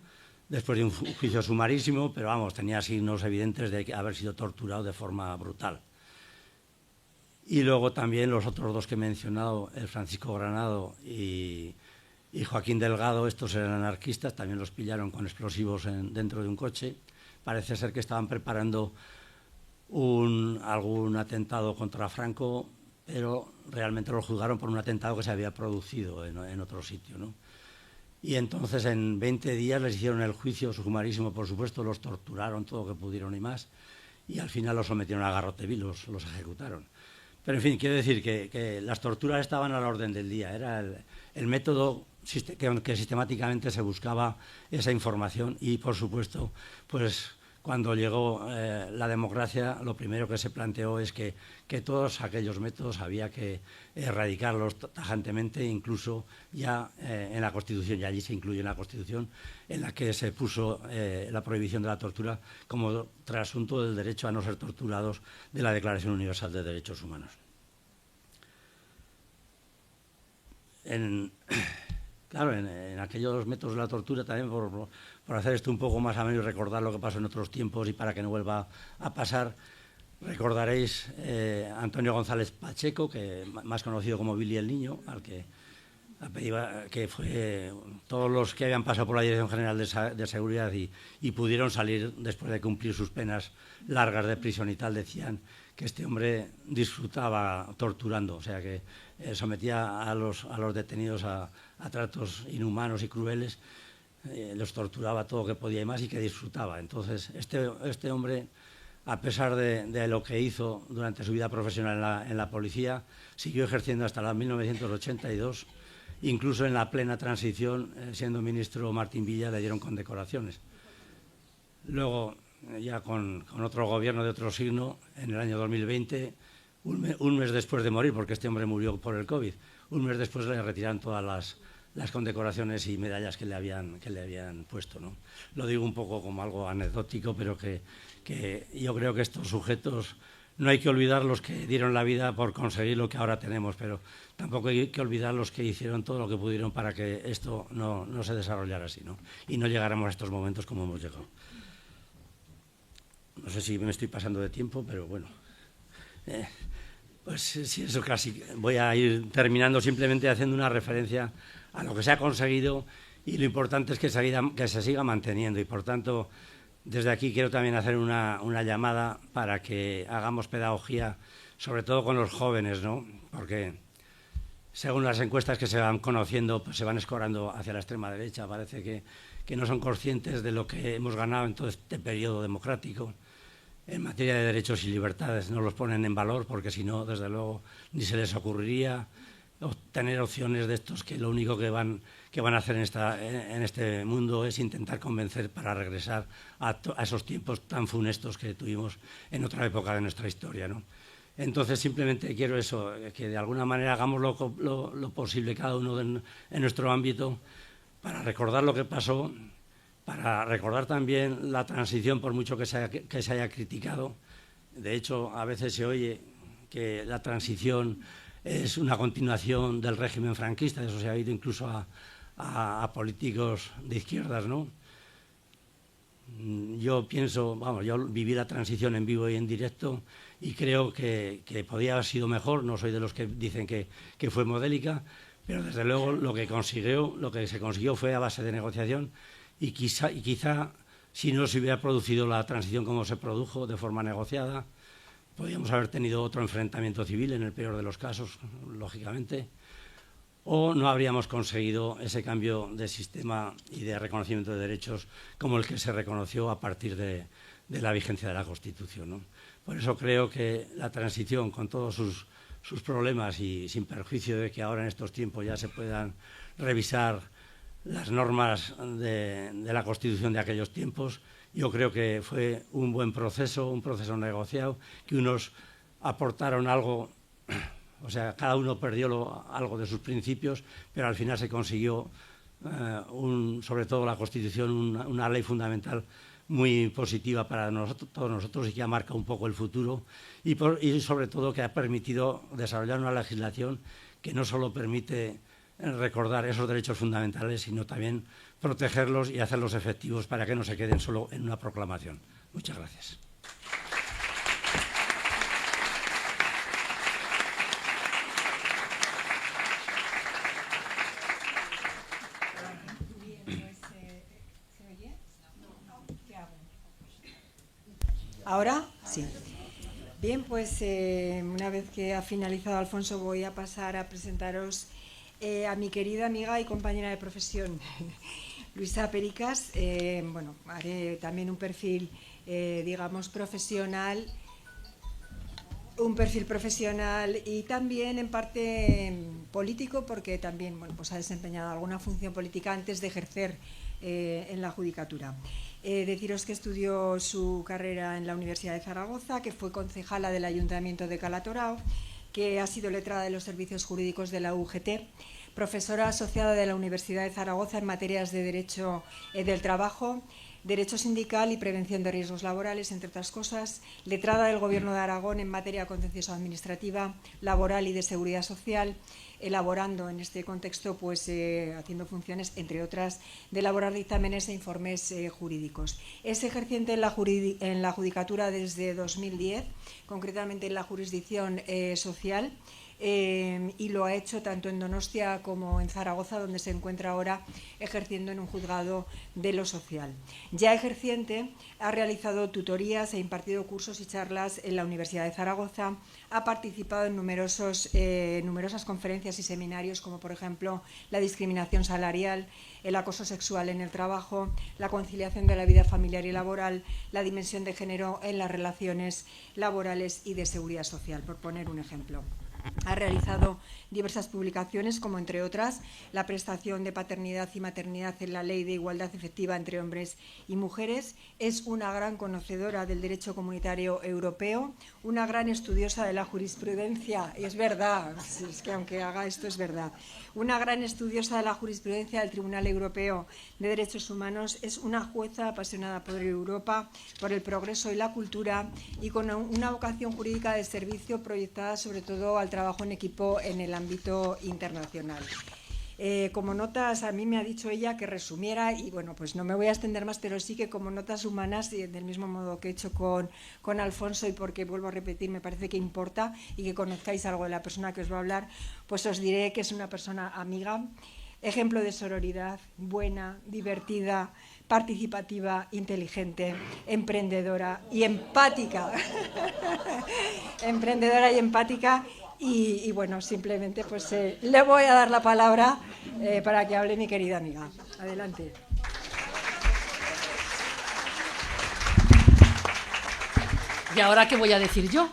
después de un juicio sumarísimo, pero vamos, tenía signos evidentes de haber sido torturado de forma brutal. Y luego también los otros dos que he mencionado, el Francisco Granado y Joaquín Delgado, estos eran anarquistas, también los pillaron con explosivos dentro de un coche. Parece ser que estaban preparando algún atentado contra Franco, pero realmente lo juzgaron por un atentado que se había producido en otro sitio, ¿no? Y entonces en 20 días les hicieron el juicio sumarísimo, por supuesto, los torturaron todo lo que pudieron y más, y al final los sometieron a garrote vil, los ejecutaron. Pero en fin, quiero decir que las torturas estaban a la orden del día, era el método que sistemáticamente se buscaba esa información y, por supuesto, pues cuando llegó la democracia, lo primero que se planteó es que todos aquellos métodos había que erradicarlos tajantemente, incluso ya en la Constitución, y allí se incluye en la Constitución, en la que se puso la prohibición de la tortura como trasunto del derecho a no ser torturados de la Declaración Universal de Derechos Humanos. Claro, en aquellos métodos de la tortura también, por hacer esto un poco más ameno y recordar lo que pasó en otros tiempos y para que no vuelva a pasar, recordaréis a Antonio González Pacheco, más conocido como Billy el Niño, que fue todos los que habían pasado por la Dirección General de Seguridad y pudieron salir después de cumplir sus penas largas de prisión y tal, decían que este hombre disfrutaba torturando, o sea que sometía a los detenidos a tratos inhumanos y crueles, los torturaba todo lo que podía y más, y que disfrutaba. Entonces este hombre, a pesar de lo que hizo durante su vida profesional en la policía, siguió ejerciendo hasta la 1982, incluso en la plena transición, siendo ministro Martín Villa, le dieron condecoraciones. Luego, ya con otro gobierno de otro signo, en el año 2020, un mes después de morir, porque este hombre murió por el COVID, un mes después le retiraron todas las condecoraciones y medallas que le habían puesto, ¿no? Lo digo un poco como algo anecdótico, pero que yo creo que estos sujetos no hay que olvidar los que dieron la vida por conseguir lo que ahora tenemos, pero tampoco hay que olvidar los que hicieron todo lo que pudieron para que esto no se desarrollara así, ¿no? Y no llegáramos a estos momentos como hemos llegado. No sé si me estoy pasando de tiempo, pero bueno. Pues sí, eso casi. Voy a ir terminando simplemente haciendo una referencia a lo que se ha conseguido, y lo importante es que se siga manteniendo, y por tanto desde aquí quiero también hacer una llamada para que hagamos pedagogía, sobre todo con los jóvenes, ¿no? Porque según las encuestas que se van conociendo, pues se van escorando hacia la extrema derecha. Parece que no son conscientes de lo que hemos ganado en todo este periodo democrático en materia de derechos y libertades. No los ponen en valor porque si no, desde luego, ni se les ocurriría tener opciones de estos que lo único que van a hacer en este mundo es intentar convencer para regresar a esos tiempos tan funestos que tuvimos en otra época de nuestra historia, ¿no? Entonces, simplemente quiero eso, que de alguna manera hagamos lo posible cada uno en nuestro ámbito para recordar lo que pasó, para recordar también la transición, por mucho que se haya criticado. De hecho, a veces se oye que la transición es una continuación del régimen franquista, eso se ha oído incluso a políticos de izquierdas, ¿no? Yo pienso, yo viví la transición en vivo y en directo y creo que podía haber sido mejor. No soy de los que dicen que fue modélica, pero desde luego lo que se consiguió fue a base de negociación, y quizá si no se hubiera producido la transición como se produjo, de forma negociada, podríamos haber tenido otro enfrentamiento civil en el peor de los casos, lógicamente, o no habríamos conseguido ese cambio de sistema y de reconocimiento de derechos como el que se reconoció a partir de la vigencia de la Constitución, ¿no? Por eso creo que la transición, con todos sus problemas, y sin perjuicio de que ahora en estos tiempos ya se puedan revisar las normas de la Constitución de aquellos tiempos, yo creo que fue un buen proceso, un proceso negociado, que unos aportaron algo, o sea, cada uno perdió algo de sus principios, pero al final se consiguió, sobre todo la Constitución, una ley fundamental muy positiva para todos nosotros, y que ha marcado un poco el futuro, y sobre todo que ha permitido desarrollar una legislación que no solo permite recordar esos derechos fundamentales, sino también protegerlos y hacerlos efectivos para que no se queden solo en una proclamación. Muchas gracias. ¿Ahora? Sí. Bien, pues una vez que ha finalizado Alfonso, voy a pasar a presentaros a mi querida amiga y compañera de profesión, Luisa Pericas. Haré también un perfil, digamos, profesional, y también en parte político, porque también ha desempeñado alguna función política antes de ejercer en la judicatura. Deciros que estudió su carrera en la Universidad de Zaragoza, que fue concejala del Ayuntamiento de Calatorao, que ha sido letrada de los servicios jurídicos de la UGT, profesora asociada de la Universidad de Zaragoza en materias de Derecho del Trabajo, Derecho Sindical y Prevención de Riesgos Laborales, entre otras cosas, letrada del Gobierno de Aragón en materia contencioso administrativa, laboral y de seguridad social, elaborando en este contexto, haciendo funciones, entre otras, de elaborar dictámenes e informes jurídicos. Es ejerciente en la Judicatura desde 2010, concretamente en la jurisdicción social, y lo ha hecho tanto en Donostia como en Zaragoza, donde se encuentra ahora ejerciendo en un juzgado de lo social. Ya ejerciente, ha realizado tutorías e impartido cursos y charlas en la Universidad de Zaragoza, ha participado en numerosas conferencias y seminarios, como por ejemplo la discriminación salarial, el acoso sexual en el trabajo, la conciliación de la vida familiar y laboral, la dimensión de género en las relaciones laborales y de seguridad social, por poner un ejemplo. Ha realizado diversas publicaciones, como entre otras la prestación de paternidad y maternidad en la Ley de Igualdad Efectiva entre Hombres y Mujeres. Es una gran conocedora del derecho comunitario europeo, una gran estudiosa de la jurisprudencia, y es verdad, es que aunque haga esto es verdad, una gran estudiosa de la jurisprudencia del Tribunal Europeo de Derechos Humanos, es una jueza apasionada por Europa, por el progreso y la cultura, y con una vocación jurídica de servicio proyectada sobre todo al trabajo en equipo en el ámbito internacional. Como notas, a mí me ha dicho ella que resumiera, y bueno, pues no me voy a extender más, pero sí que como notas humanas, del mismo modo que he hecho con Alfonso, y porque vuelvo a repetir, me parece que importa y que conozcáis algo de la persona que os va a hablar, pues os diré que es una persona amiga, ejemplo de sororidad, buena, divertida, participativa, inteligente, emprendedora y empática. Emprendedora y empática. Y bueno, simplemente pues le voy a dar la palabra para que hable mi querida amiga. Adelante. ¿Y ahora qué voy a decir yo?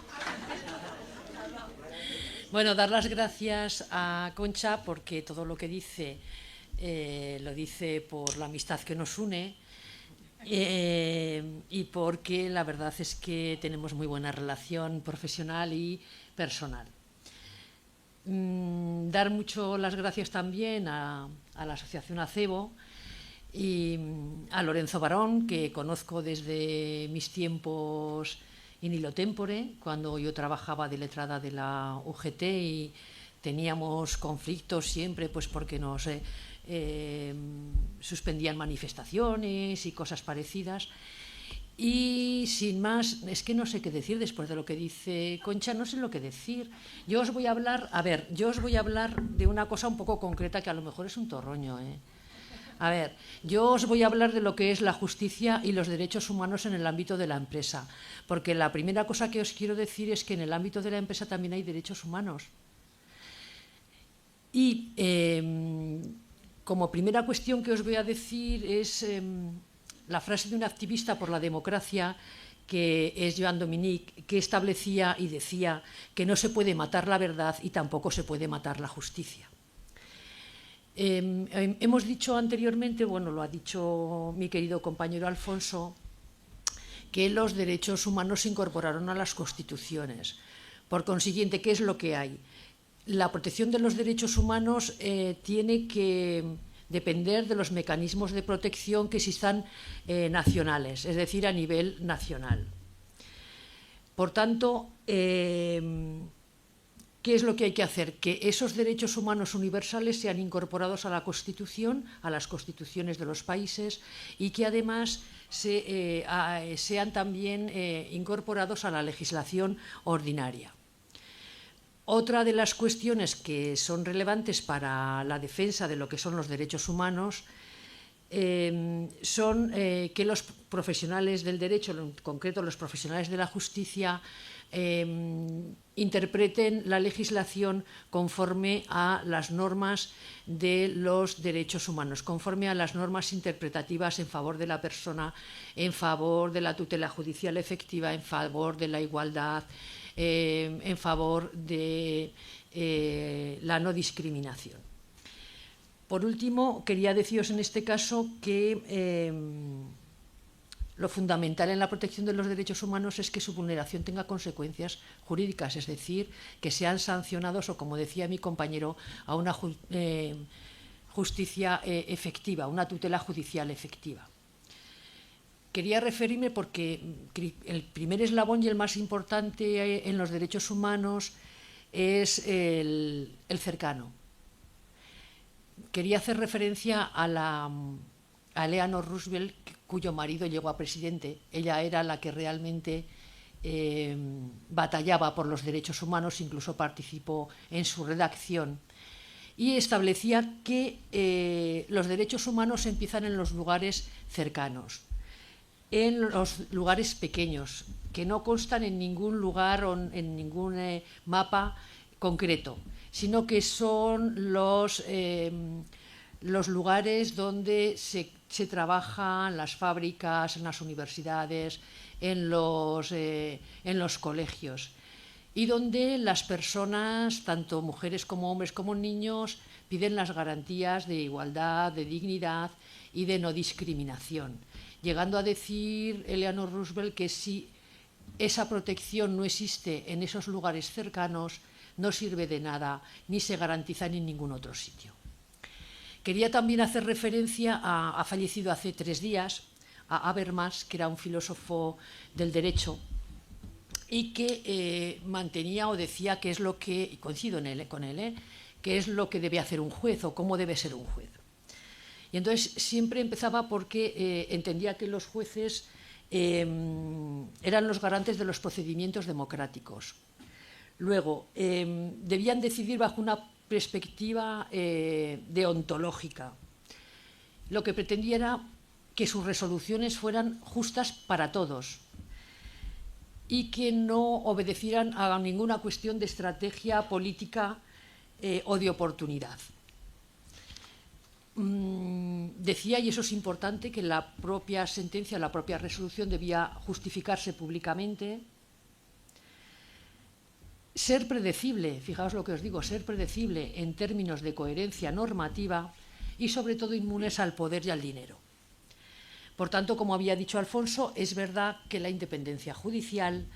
Bueno, dar las gracias a Concha porque todo lo que dice lo dice por la amistad que nos une y porque la verdad es que tenemos muy buena relación profesional y personal. Dar mucho las gracias también a la Asociación Acebo y a Lorenzo Barón, que conozco desde mis tiempos in illo tempore, cuando yo trabajaba de letrada de la UGT y teníamos conflictos siempre pues porque nos suspendían manifestaciones y cosas parecidas. Y sin más, es que no sé qué decir después de lo que dice Concha, no sé lo que decir. Yo os voy a hablar, de una cosa un poco concreta que a lo mejor es un torroño, A ver, yo os voy a hablar de lo que es la justicia y los derechos humanos en el ámbito de la empresa, porque la primera cosa que os quiero decir es que en el ámbito de la empresa también hay derechos humanos. Y como primera cuestión que os voy a decir es la frase de un activista por la democracia, que es Joan Dominic, que establecía y decía que no se puede matar la verdad y tampoco se puede matar la justicia. Hemos dicho anteriormente, bueno, lo ha dicho mi querido compañero Alfonso, que los derechos humanos se incorporaron a las constituciones. Por consiguiente, ¿qué es lo que hay? La protección de los derechos humanos tiene que depender de los mecanismos de protección que existan nacionales, es decir, a nivel nacional. Por tanto, ¿qué es lo que hay que hacer? Que esos derechos humanos universales sean incorporados a la Constitución, a las constituciones de los países, y que además sean también incorporados a la legislación ordinaria. Otra de las cuestiones que son relevantes para la defensa de lo que son los derechos humanos son que los profesionales del derecho, en concreto los profesionales de la justicia, interpreten la legislación conforme a las normas de los derechos humanos, conforme a las normas interpretativas en favor de la persona, en favor de la tutela judicial efectiva, en favor de la igualdad, en favor de la no discriminación. Por último, quería deciros en este caso que lo fundamental en la protección de los derechos humanos es que su vulneración tenga consecuencias jurídicas, es decir, que sean sancionados o, como decía mi compañero, a una justicia efectiva, una tutela judicial efectiva. Quería referirme porque el primer eslabón y el más importante en los derechos humanos es el cercano. Quería hacer referencia a Eleanor Roosevelt, cuyo marido llegó a presidente. Ella era la que realmente batallaba por los derechos humanos, incluso participó en su redacción, y establecía que los derechos humanos empiezan en los lugares cercanos, en los lugares pequeños, que no constan en ningún lugar o en ningún mapa concreto, sino que son los lugares donde se trabajan, las fábricas, en las universidades, en los colegios. y donde las personas, tanto mujeres como hombres como niños, piden las garantías de igualdad, de dignidad y de no discriminación, llegando a decir Eleanor Roosevelt que si esa protección no existe en esos lugares cercanos, no sirve de nada ni se garantiza en ningún otro sitio. Quería también hacer referencia ha fallecido hace 3 días, a Habermas, que era un filósofo del derecho y que mantenía o decía que es lo que, y coincido con él, qué es lo que debe hacer un juez o cómo debe ser un juez. Y entonces siempre empezaba porque entendía que los jueces eran los garantes de los procedimientos democráticos. Luego, debían decidir bajo una perspectiva deontológica. Lo que pretendía era que sus resoluciones fueran justas para todos y que no obedecieran a ninguna cuestión de estrategia política o de oportunidad. Decía, y eso es importante, que la propia sentencia, la propia resolución debía justificarse públicamente, ser predecible, fijaos lo que os digo, ser predecible en términos de coherencia normativa y sobre todo inmunes al poder y al dinero. Por tanto, como había dicho Alfonso, es verdad que la independencia judicial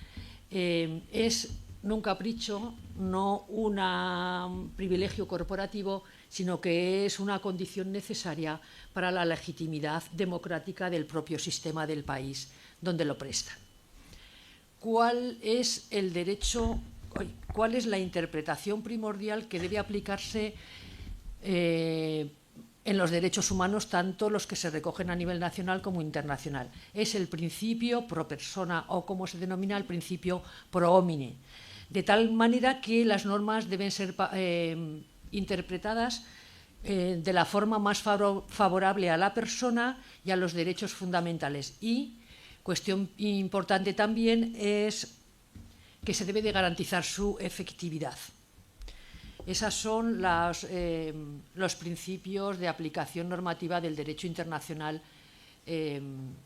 es no un capricho, no un privilegio corporativo, sino que es una condición necesaria para la legitimidad democrática del propio sistema del país donde lo prestan. ¿Cuál es el derecho, cuál es la interpretación primordial que debe aplicarse en los derechos humanos, tanto los que se recogen a nivel nacional como internacional? Es el principio pro persona, o como se denomina el principio pro homine, de tal manera que las normas deben ser interpretadas de la forma más favorable a la persona y a los derechos fundamentales. Y cuestión importante también es que se debe de garantizar su efectividad. Esos son los principios de aplicación normativa del derecho internacional en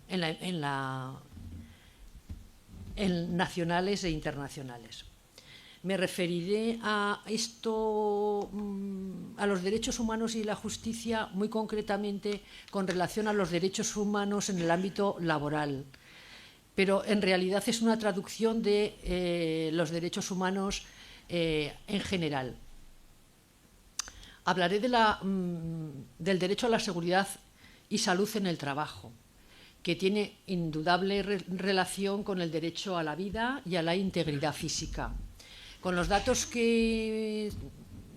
nacionales e internacionales. Me referiré a esto, a los derechos humanos y la justicia, muy concretamente con relación a los derechos humanos en el ámbito laboral. Pero en realidad es una traducción de los derechos humanos en general. Hablaré del derecho a la seguridad y salud en el trabajo, que tiene indudable relación con el derecho a la vida y a la integridad física. Con los datos que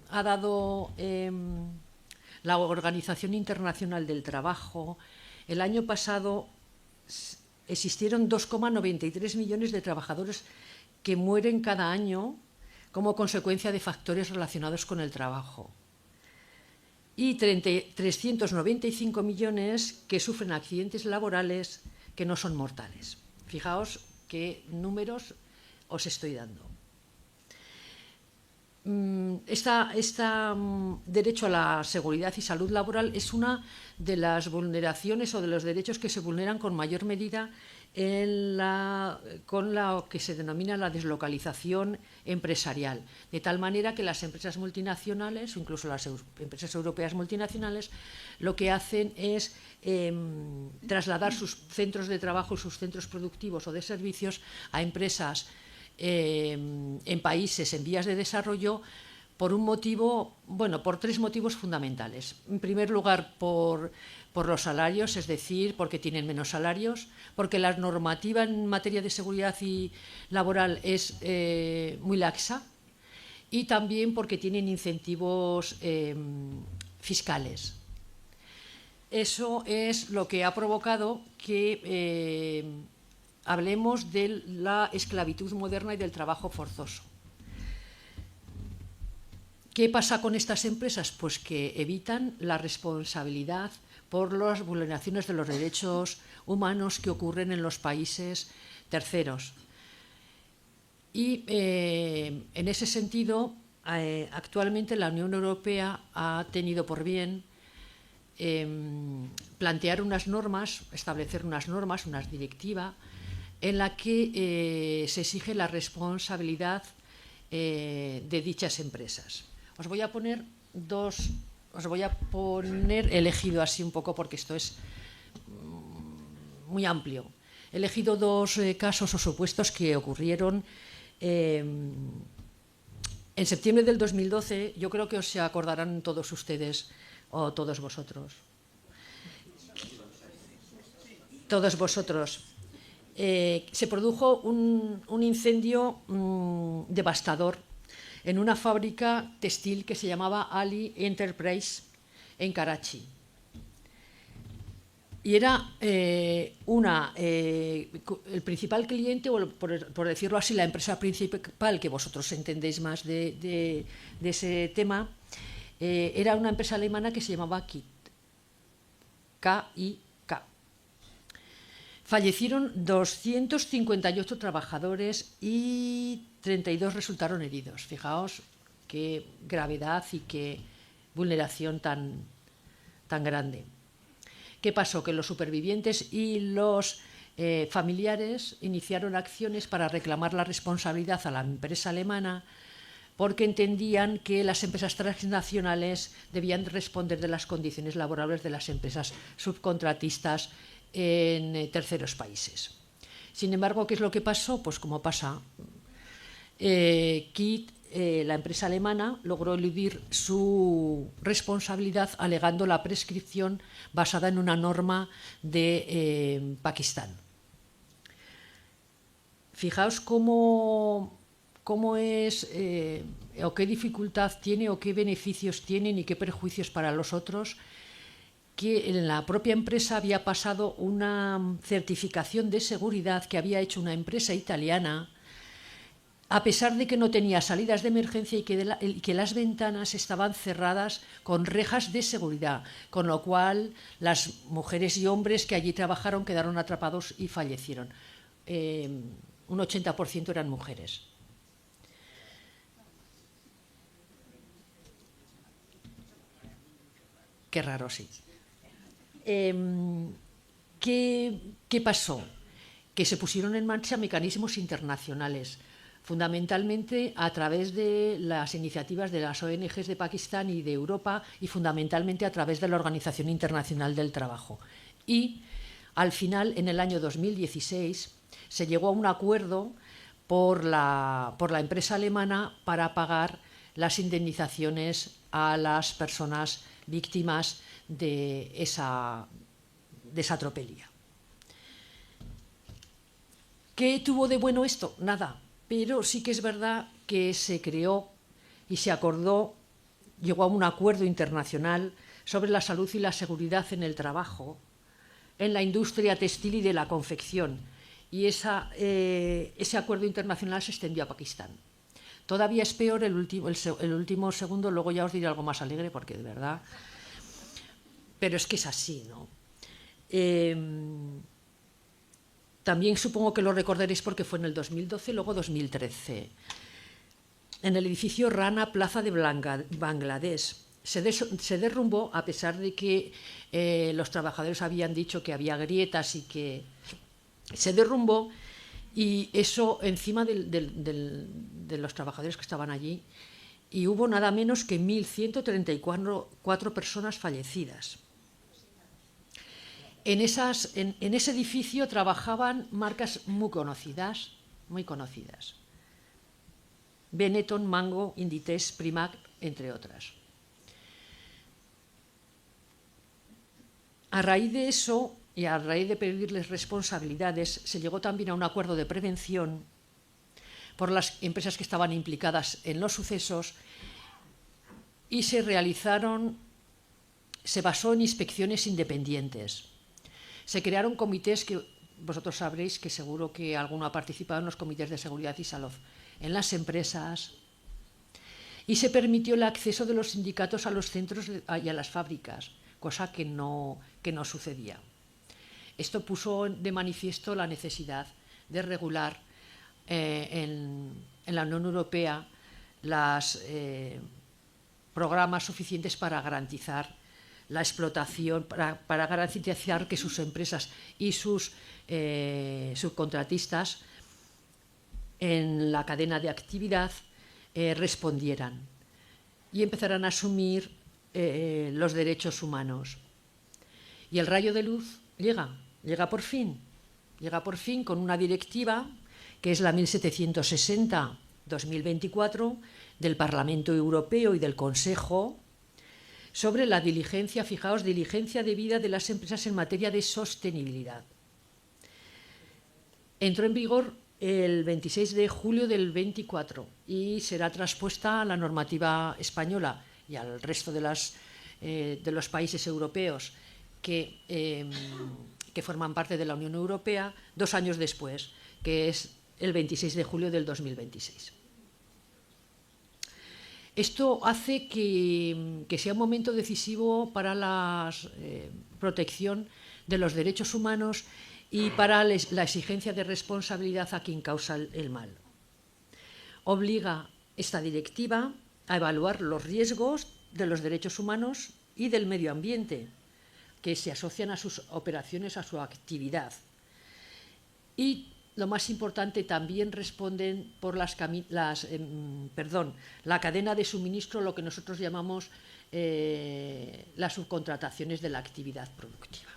ha dado la Organización Internacional del Trabajo, el año pasado existieron 2,93 millones de trabajadores que mueren cada año como consecuencia de factores relacionados con el trabajo y 395 millones que sufren accidentes laborales que no son mortales. Fijaos qué números os estoy dando. Derecho a la seguridad y salud laboral es una de las vulneraciones o de los derechos que se vulneran con mayor medida con lo que se denomina la deslocalización empresarial, de tal manera que las empresas multinacionales, o incluso las empresas europeas multinacionales, lo que hacen es trasladar sus centros de trabajo, sus centros productivos o de servicios a empresas en países en vías de desarrollo por un motivo, bueno, por 3 motivos fundamentales. En primer lugar, por los salarios, es decir, porque tienen menos salarios, porque la normativa en materia de seguridad y laboral es muy laxa, y también porque tienen incentivos fiscales. Eso es lo que ha provocado que hablemos de la esclavitud moderna y del trabajo forzoso. ¿Qué pasa con estas empresas? Pues que evitan la responsabilidad por las vulneraciones de los derechos humanos que ocurren en los países terceros. Y en ese sentido, actualmente la Unión Europea ha tenido por bien plantear unas normas, establecer unas normas, una directiva, en la que se exige la responsabilidad de dichas empresas. Os voy a poner he elegido así un poco porque esto es muy amplio. He elegido dos casos o supuestos que ocurrieron en septiembre del 2012. Yo creo que os se acordarán todos ustedes o todos vosotros. Se produjo un incendio devastador en una fábrica textil que se llamaba Ali Enterprise en Karachi. Y era el principal cliente, o por decirlo así, la empresa principal, que vosotros entendéis más de ese tema, era una empresa alemana que se llamaba KIK. K-I-K. Fallecieron 258 trabajadores y 32 resultaron heridos. Fijaos qué gravedad y qué vulneración tan grande. ¿Qué pasó? Que los supervivientes y los familiares iniciaron acciones para reclamar la responsabilidad a la empresa alemana, porque entendían que las empresas transnacionales debían responder de las condiciones laborales de las empresas subcontratistas en terceros países. Sin embargo, ¿qué es lo que pasó? Pues como pasa, KIT, la empresa alemana, logró eludir su responsabilidad alegando la prescripción basada en una norma de Pakistán. Fijaos cómo es, o qué dificultad tiene, o qué beneficios tienen y qué perjuicios para los otros, que en la propia empresa había pasado una certificación de seguridad que había hecho una empresa italiana, a pesar de que no tenía salidas de emergencia y que las ventanas estaban cerradas con rejas de seguridad, con lo cual las mujeres y hombres que allí trabajaron quedaron atrapados y fallecieron. Un 80% eran mujeres. Qué raro, sí. ¿Qué pasó? Que se pusieron en marcha mecanismos internacionales, fundamentalmente a través de las iniciativas de las ONGs de Pakistán y de Europa, y fundamentalmente a través de la Organización Internacional del Trabajo. Y al final, en el año 2016, se llegó a un acuerdo por la empresa alemana para pagar las indemnizaciones a las personas víctimas de esa tropelía. ¿Qué tuvo de bueno esto? Nada. Pero sí que es verdad que se creó y se acordó, llegó a un acuerdo internacional sobre la salud y la seguridad en el trabajo, en la industria textil y de la confección. Y ese acuerdo internacional se extendió a Pakistán. Todavía es peor el último segundo, luego ya os diré algo más alegre, porque de verdad... Pero es que es así, ¿no? También supongo que lo recordaréis porque fue en el 2012, luego 2013. En el edificio Rana Plaza de Bangladesh se derrumbó, a pesar de que los trabajadores habían dicho que había grietas y que se derrumbó, y eso encima de los trabajadores que estaban allí, y hubo nada menos que 1.134 personas fallecidas. En ese edificio trabajaban marcas muy conocidas. Benetton, Mango, Inditex, Primark, entre otras. A raíz de eso, y a raíz de pedirles responsabilidades, se llegó también a un acuerdo de prevención por las empresas que estaban implicadas en los sucesos, y se basó en inspecciones independientes. Se crearon comités que vosotros sabréis, que seguro que alguno ha participado en los comités de seguridad y salud en las empresas, y se permitió el acceso de los sindicatos a los centros y a las fábricas, cosa que no sucedía. Esto puso de manifiesto la necesidad de regular en la Unión Europea los programas suficientes para garantizar la explotación, para garantizar que sus empresas y sus subcontratistas en la cadena de actividad respondieran y empezaran a asumir los derechos humanos. Y el rayo de luz llega por fin con una directiva que es la 1760-2024 del Parlamento Europeo y del Consejo sobre la diligencia, fijaos, diligencia debida de las empresas en materia de sostenibilidad. Entró en vigor el 26 de julio del 24 y será traspuesta a la normativa española y al resto de los países europeos que forman parte de la Unión Europea 2 años después, que es el 26 de julio del 2026. Esto hace que sea un momento decisivo para la protección de los derechos humanos y para la exigencia de responsabilidad a quien causa el mal. Obliga esta directiva a evaluar los riesgos de los derechos humanos y del medio ambiente que se asocian a sus operaciones, a su actividad. Y lo más importante, también responden por la cadena de suministro, lo que nosotros llamamos las subcontrataciones de la actividad productiva.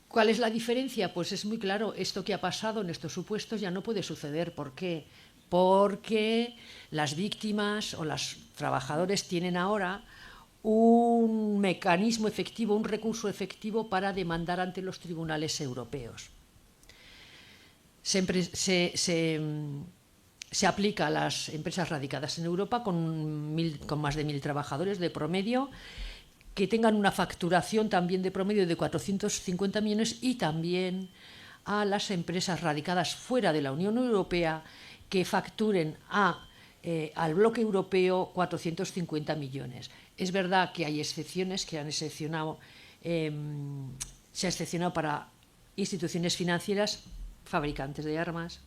¿Cuál es la diferencia? Pues es muy claro, esto que ha pasado en estos supuestos ya no puede suceder. ¿Por qué? Porque las víctimas o los trabajadores tienen ahora un mecanismo efectivo, un recurso efectivo para demandar ante los tribunales europeos. Se aplica a las empresas radicadas en Europa con más de 1.000 trabajadores de promedio, que tengan una facturación también de promedio de 450 millones, y también a las empresas radicadas fuera de la Unión Europea que facturen al bloque europeo 450 millones. Es verdad que hay excepciones que se ha excepcionado para instituciones financieras, fabricantes de armas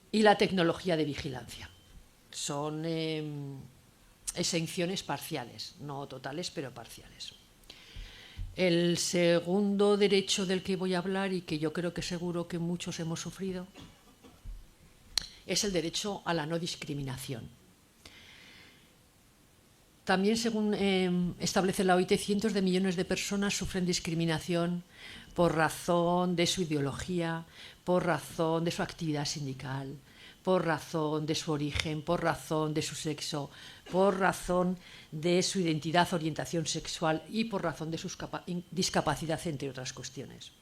y la tecnología de vigilancia. Son exenciones parciales, no totales, pero parciales. El segundo derecho del que voy a hablar, y que yo creo que seguro que muchos hemos sufrido, es el derecho a la no discriminación. También, según establece la OIT, cientos de millones de personas sufren discriminación por razón de su ideología, por razón de su actividad sindical, por razón de su origen, por razón de su sexo, por razón de su identidad, orientación sexual y por razón de su discapacidad, entre otras cuestiones.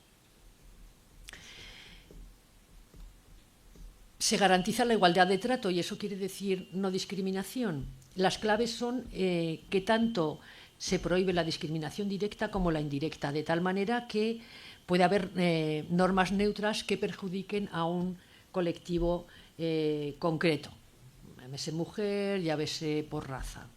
Se garantiza la igualdad de trato, y eso quiere decir no discriminación. Las claves son que tanto se prohíbe la discriminación directa como la indirecta, de tal manera que puede haber normas neutras que perjudiquen a un colectivo concreto, llámese mujer, llámese por raza.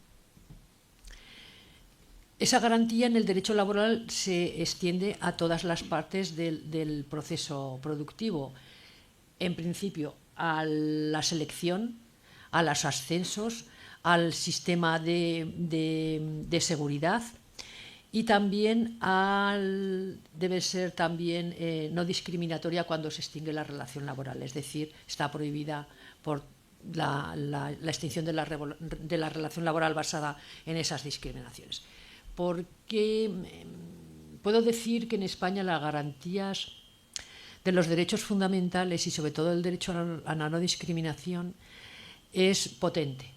Esa garantía en el derecho laboral se extiende a todas las partes del proceso productivo. En principio, a la selección, a los ascensos, al sistema de seguridad, y también debe ser también no discriminatoria cuando se extingue la relación laboral, es decir, está prohibida por la extinción de la relación laboral basada en esas discriminaciones. Porque puedo decir que en España las garantías de los derechos fundamentales y sobre todo el derecho a la no discriminación es potente.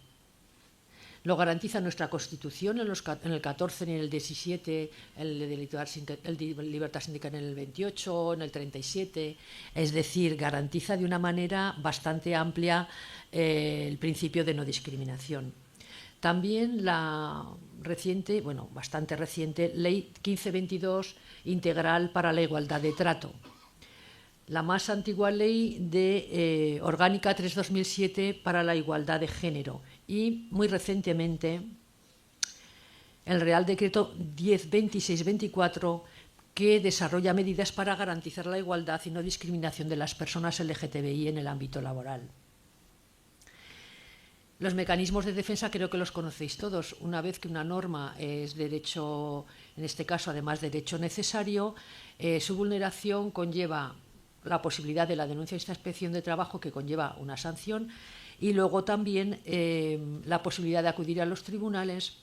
Lo garantiza nuestra Constitución en el 14 y en el 17, el de libertad sindical en el 28, en el 37, es decir, garantiza de una manera bastante amplia el principio de no discriminación. También la reciente, bastante reciente, Ley 1522 integral para la igualdad de trato. La más antigua ley orgánica 3/2007 para la igualdad de género, y muy recientemente el Real Decreto 1026/24, que desarrolla medidas para garantizar la igualdad y no discriminación de las personas LGTBI en el ámbito laboral. Los mecanismos de defensa creo que los conocéis todos. Una vez que una norma es derecho, en este caso además derecho necesario, su vulneración conlleva la posibilidad de la denuncia de esta inspección de trabajo, que conlleva una sanción, y luego también la posibilidad de acudir a los tribunales,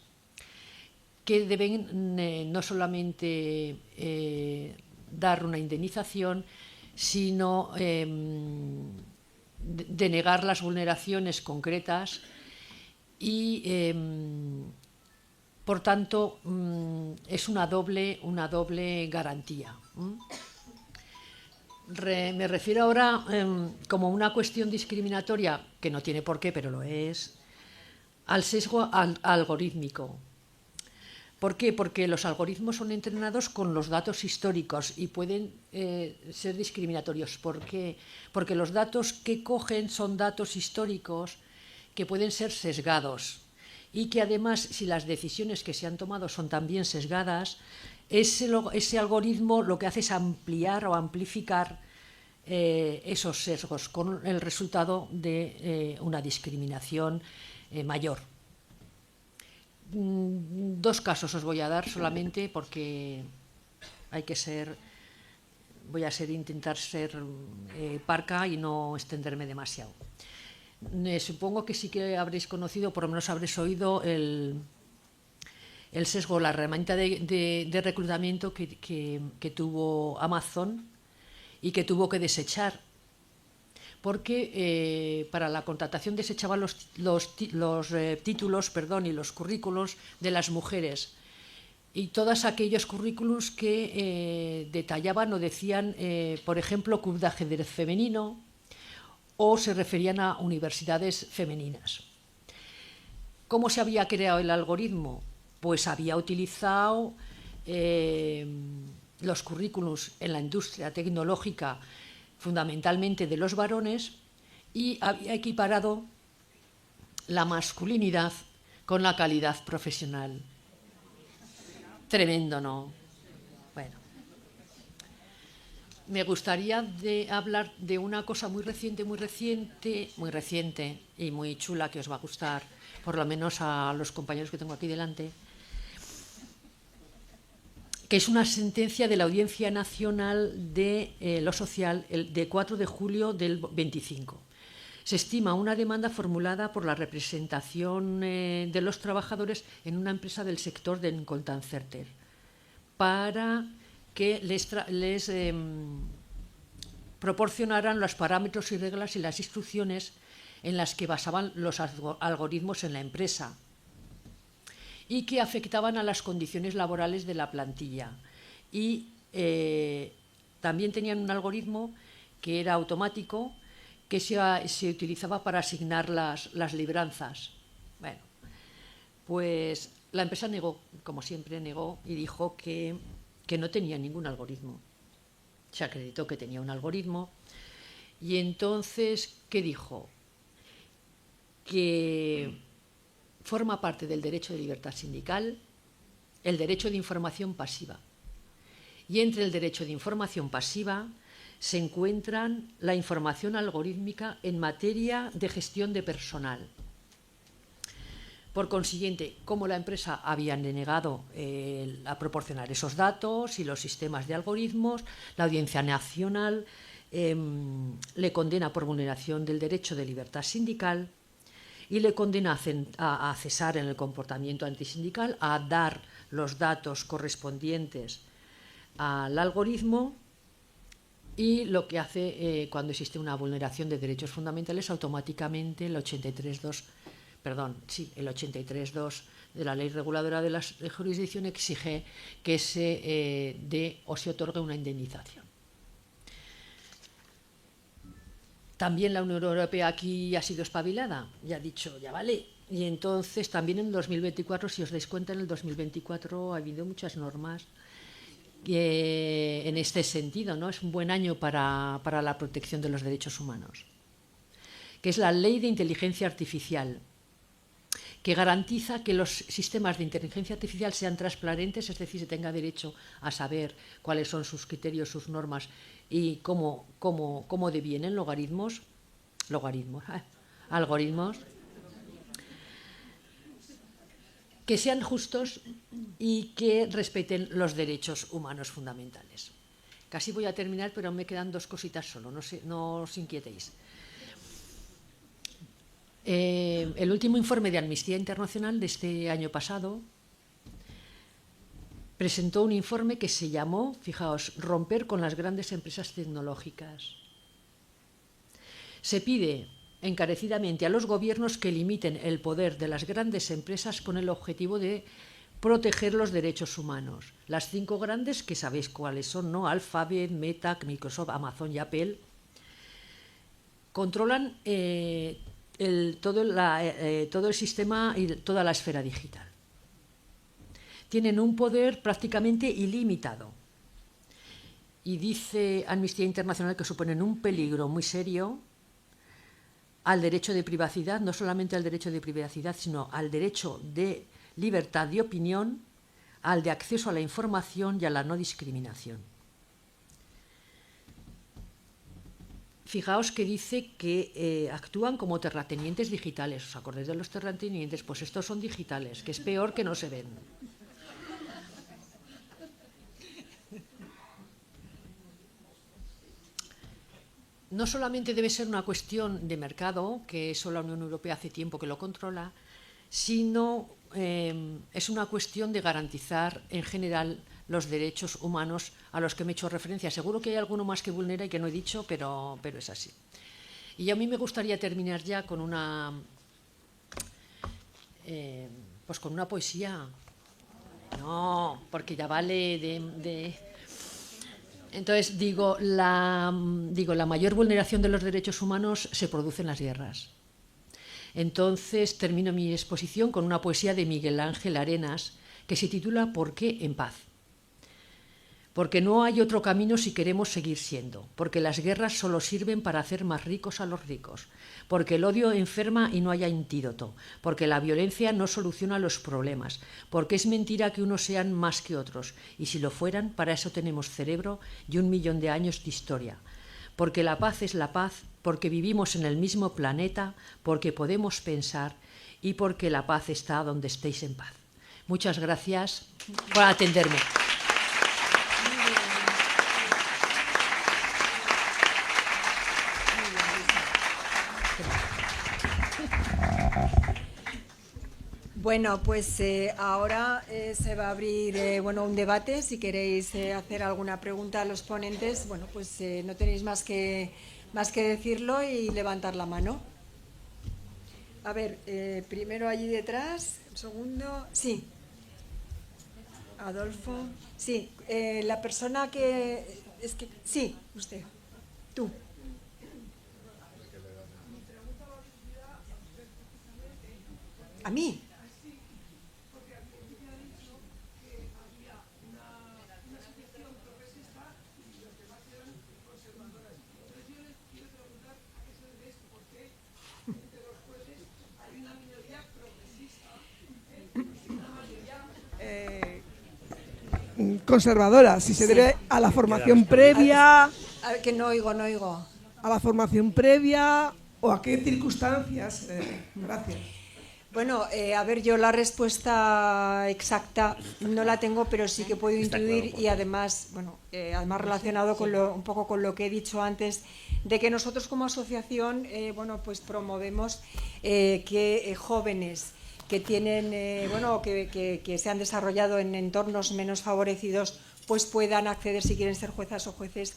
que deben no solamente dar una indemnización, sino denegar las vulneraciones concretas y, por tanto, es una doble garantía. Me refiero ahora, como una cuestión discriminatoria, que no tiene por qué, pero lo es, al sesgo algorítmico. ¿Por qué? Porque los algoritmos son entrenados con los datos históricos y pueden ser discriminatorios. ¿Por qué? Porque los datos que cogen son datos históricos que pueden ser sesgados y que además, si las decisiones que se han tomado son también sesgadas, ese algoritmo lo que hace es ampliar o amplificar esos sesgos, con el resultado de una discriminación mayor. Dos casos os voy a dar solamente, porque voy a intentar ser parca y no extenderme demasiado. Supongo que sí que habréis conocido, por lo menos habréis oído el sesgo, la herramienta de reclutamiento que tuvo Amazon y que tuvo que desechar, porque para la contratación desechaban los títulos y los currículos de las mujeres, y todos aquellos currículos que detallaban o decían, por ejemplo, club de ajedrez femenino, o se referían a universidades femeninas. ¿Cómo se había creado el algoritmo? Pues había utilizado los currículos en la industria tecnológica, fundamentalmente de los varones, y había equiparado la masculinidad con la calidad profesional. Tremendo, ¿no? Bueno, me gustaría hablar de una cosa muy reciente y muy chula, que os va a gustar, por lo menos a los compañeros que tengo aquí delante, que es una sentencia de la Audiencia Nacional de lo Social de 4 de julio del 25. Se estima una demanda formulada por la representación de los trabajadores en una empresa del sector del contact center para que les proporcionaran los parámetros y reglas y las instrucciones en las que basaban los algoritmos en la empresa, y que afectaban a las condiciones laborales de la plantilla. Y también tenían un algoritmo que era automático, que se utilizaba para asignar las libranzas. Bueno, pues la empresa negó, como siempre negó, y dijo que no tenía ningún algoritmo. Se acreditó que tenía un algoritmo, y entonces, ¿qué dijo? Que forma parte del derecho de libertad sindical el derecho de información pasiva. Y entre el derecho de información pasiva se encuentran la información algorítmica en materia de gestión de personal. Por consiguiente, como la empresa había denegado a proporcionar esos datos y los sistemas de algoritmos, la Audiencia Nacional le condena por vulneración del derecho de libertad sindical y le condena a cesar en el comportamiento antisindical, a dar los datos correspondientes al algoritmo, y lo que hace cuando existe una vulneración de derechos fundamentales, automáticamente el 83.2 de la Ley Reguladora de la Jurisdicción exige que se dé o se otorgue una indemnización. También la Unión Europea aquí ha sido espabilada, ya ha dicho, ya vale. Y entonces también en 2024, si os dais cuenta, en el 2024 ha habido muchas normas en este sentido, ¿no? Es un buen año para la protección de los derechos humanos, que es la Ley de Inteligencia Artificial, que garantiza que los sistemas de inteligencia artificial sean transparentes, es decir, se tenga derecho a saber cuáles son sus criterios, sus normas y cómo devienen algoritmos, que sean justos y que respeten los derechos humanos fundamentales. Casi voy a terminar, pero me quedan 2 cositas solo, no os inquietéis. El último informe de Amnistía Internacional de este año pasado presentó un informe que se llamó, fijaos, romper con las grandes empresas tecnológicas. Se pide encarecidamente a los gobiernos que limiten el poder de las grandes empresas con el objetivo de proteger los derechos humanos. Las 5 grandes, que sabéis cuáles son, ¿no? Alphabet, Meta, Microsoft, Amazon y Apple, controlan todo el sistema y toda la esfera digital. Tienen un poder prácticamente ilimitado. Y dice Amnistía Internacional que suponen un peligro muy serio al derecho de privacidad, no solamente al derecho de privacidad, sino al derecho de libertad de opinión, al de acceso a la información y a la no discriminación. Fijaos que dice que actúan como terratenientes digitales. ¿Os acordáis de los terratenientes? Pues estos son digitales, que es peor que no se ven. No solamente debe ser una cuestión de mercado, que eso la Unión Europea hace tiempo que lo controla, sino es una cuestión de garantizar en general los derechos humanos a los que me he hecho referencia. Seguro que hay alguno más que vulnera y que no he dicho, pero es así. Y a mí me gustaría terminar ya con pues con una poesía. No, porque ya vale de... Entonces, digo, la mayor vulneración de los derechos humanos se produce en las guerras. Entonces, termino mi exposición con una poesía de Miguel Ángel Arenas que se titula ¿Por qué en paz? Porque no hay otro camino si queremos seguir siendo, porque las guerras solo sirven para hacer más ricos a los ricos, porque el odio enferma y no hay antídoto, porque la violencia no soluciona los problemas, porque es mentira que unos sean más que otros, y si lo fueran, para eso tenemos cerebro y 1 millón de años de historia. Porque la paz es la paz, porque vivimos en el mismo planeta, porque podemos pensar y porque la paz está donde estéis en paz. Muchas gracias por atenderme. Bueno, pues ahora se va a abrir un debate. Si queréis hacer alguna pregunta a los ponentes, bueno, pues no tenéis más que decirlo y levantar la mano. A ver, primero allí detrás, un segundo. Sí. Adolfo. Sí, la persona que... Sí, usted. Tú. ¿A mí? Conservadora, si se debe a la formación previa, A ver, que no oigo. a la formación previa o a qué circunstancias. Gracias. Bueno, a ver, yo la respuesta exacta no la tengo, pero sí que puedo intuir y además, además relacionado con un poco con lo que he dicho antes, de que nosotros como asociación, pues promovemos que jóvenes que tienen, que se han desarrollado en entornos menos favorecidos, pues puedan acceder, si quieren ser juezas o jueces,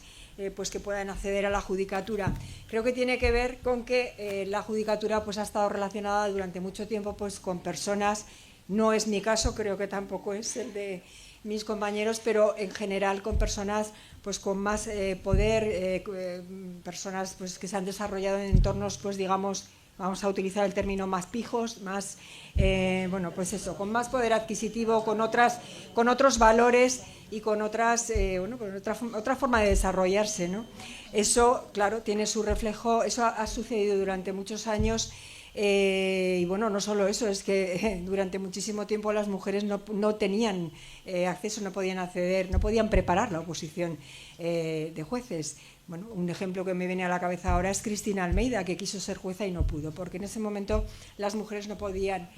pues que puedan acceder a la judicatura. Creo que tiene que ver con que la judicatura pues ha estado relacionada durante mucho tiempo pues con personas, no es mi caso, creo que tampoco es el de mis compañeros, pero en general con personas pues con más poder, personas pues que se han desarrollado en entornos pues digamos, vamos a utilizar el término más pijos, más pues eso, con más poder adquisitivo, con otros valores y con otras otra forma de desarrollarse, ¿no? Eso, claro, tiene su reflejo, eso ha sucedido durante muchos años. Y no solo eso, es que durante muchísimo tiempo las mujeres no tenían acceso, no podían acceder, no podían preparar la oposición de jueces. Bueno, un ejemplo que me viene a la cabeza ahora es Cristina Almeida, que quiso ser jueza y no pudo, porque en ese momento las mujeres no podían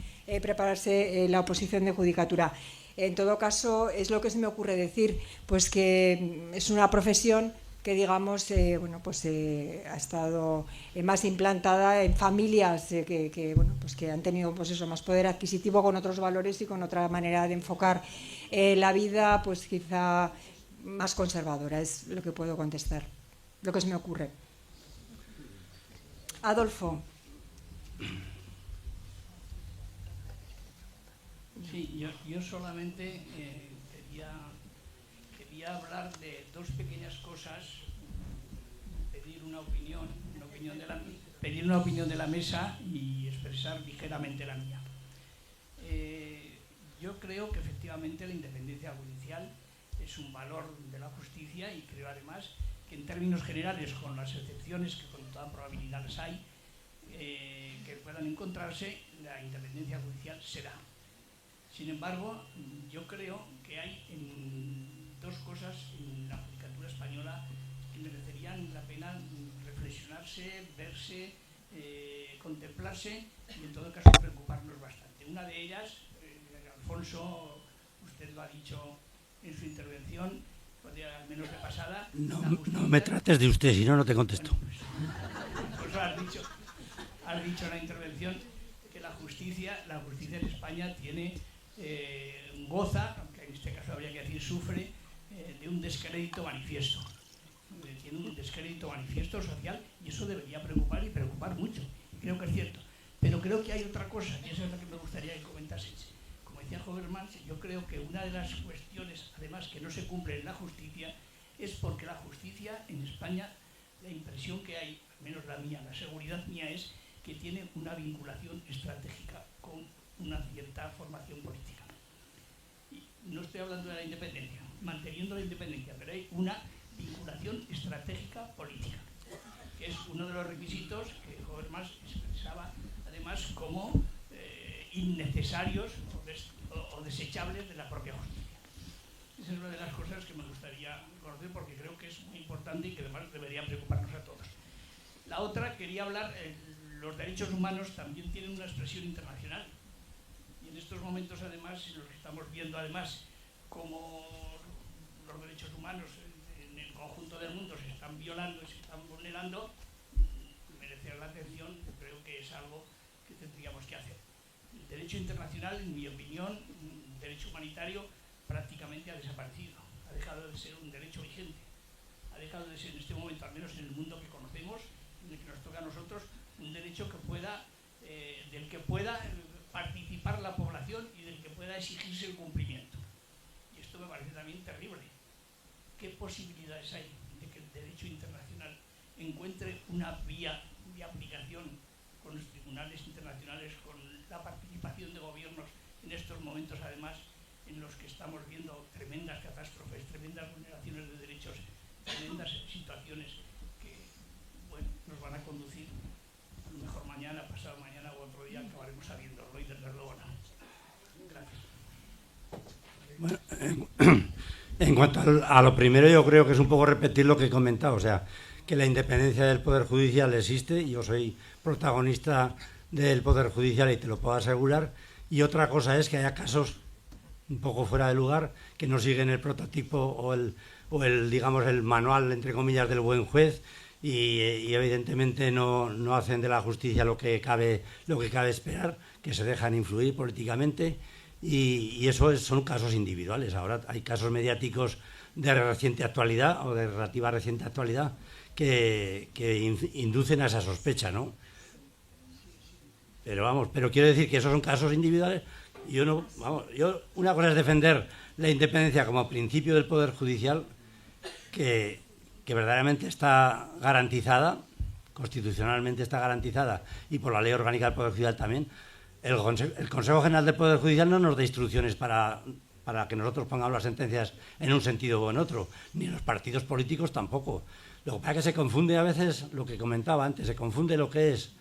prepararse la oposición de judicatura. En todo caso, es lo que se me ocurre decir, pues que es una profesión que, digamos, ha estado más implantada en familias que han tenido, pues eso, más poder adquisitivo, con otros valores y con otra manera de enfocar la vida, pues quizá más conservadora. Es lo que puedo contestar, lo que se me ocurre. Adolfo. Sí, yo solamente quería hablar de dos pequeñas cosas, pedir una opinión de la mesa y expresar ligeramente la mía. Yo creo que efectivamente la independencia judicial es un valor de la justicia, y creo además que en términos generales, con las excepciones que con toda probabilidad las hay, que puedan encontrarse, la independencia judicial será. Sin embargo, yo creo que hay dos cosas en la judicatura española que merecerían la pena reflexionarse, verse, contemplarse y en todo caso preocuparnos bastante. Una de ellas, Alfonso, usted lo ha dicho en su intervención, al menos de pasada. No me trates de usted, si no, no te contesto. Bueno, pues has dicho en la intervención que la justicia en España tiene, goza, aunque en este caso habría que decir sufre, de un descrédito manifiesto. Tiene un descrédito manifiesto social, y eso debería preocupar, y preocupar mucho. Y creo que es cierto. Pero creo que hay otra cosa, y esa es la que me gustaría que comentaseis. Como decía Hoverman, yo creo que una de las cuestiones, además, que no se cumple en la justicia, es porque la justicia en España, la impresión que hay, al menos la mía, la seguridad mía, es que tiene una vinculación estratégica con una cierta formación política. Y no estoy hablando de la independencia, manteniendo la independencia, pero hay una vinculación estratégica política, que es uno de los requisitos que Habermas expresaba además como innecesarios o desechables de la propia justicia. Esa es una de las cosas que me gustaría conocer, porque creo que es muy importante y que además debería preocuparnos a todos. La otra, quería hablar, los derechos humanos también tienen una expresión internacional, y en estos momentos además, en los que estamos viendo además cómo los derechos humanos en el conjunto del mundo se están violando y se están vulnerando, merecer la atención. Creo que es algo que tendríamos que hacer. El derecho internacional, en mi opinión, el derecho humanitario, prácticamente ha desaparecido, ha dejado de ser un derecho vigente, ha dejado de ser en este momento, al menos en el mundo que conocemos, en el que nos toca a nosotros, un derecho que pueda, del que pueda participar la población y del que pueda exigirse el cumplimiento. Y esto me parece también terrible. ¿Qué posibilidades hay de que el derecho internacional encuentre una vía de aplicación con los tribunales internacionales, con la participación de gobiernos en estos momentos, además, en los que estamos viendo tremendas catástrofes, tremendas vulneraciones de derechos, tremendas situaciones que, bueno, nos van a conducir, a lo mejor mañana, pasado mañana o otro día acabaremos sabiéndolo, y desde luego no. Gracias. Bueno, en cuanto a lo primero, yo creo que es un poco repetir lo que he comentado, o sea, que la independencia del Poder Judicial existe, yo soy protagonista del Poder Judicial y te lo puedo asegurar, y otra cosa es que haya casos un poco fuera de lugar que no siguen el prototipo o el digamos, el manual, entre comillas, del buen juez, y evidentemente no hacen de la justicia lo que cabe esperar, que se dejan influir políticamente, y eso son casos individuales. Ahora hay casos mediáticos de reciente actualidad o de relativa reciente actualidad que inducen a esa sospecha, ¿no? Pero quiero decir que esos son casos individuales. Una cosa es defender la independencia como principio del Poder Judicial, que verdaderamente está garantizada, constitucionalmente está garantizada, y por la Ley Orgánica del Poder Judicial también. El Consejo General del Poder Judicial no nos da instrucciones para que nosotros pongamos las sentencias en un sentido o en otro, ni los partidos políticos tampoco. Lo que pasa es que se confunde a veces, lo que comentaba antes, se confunde lo que es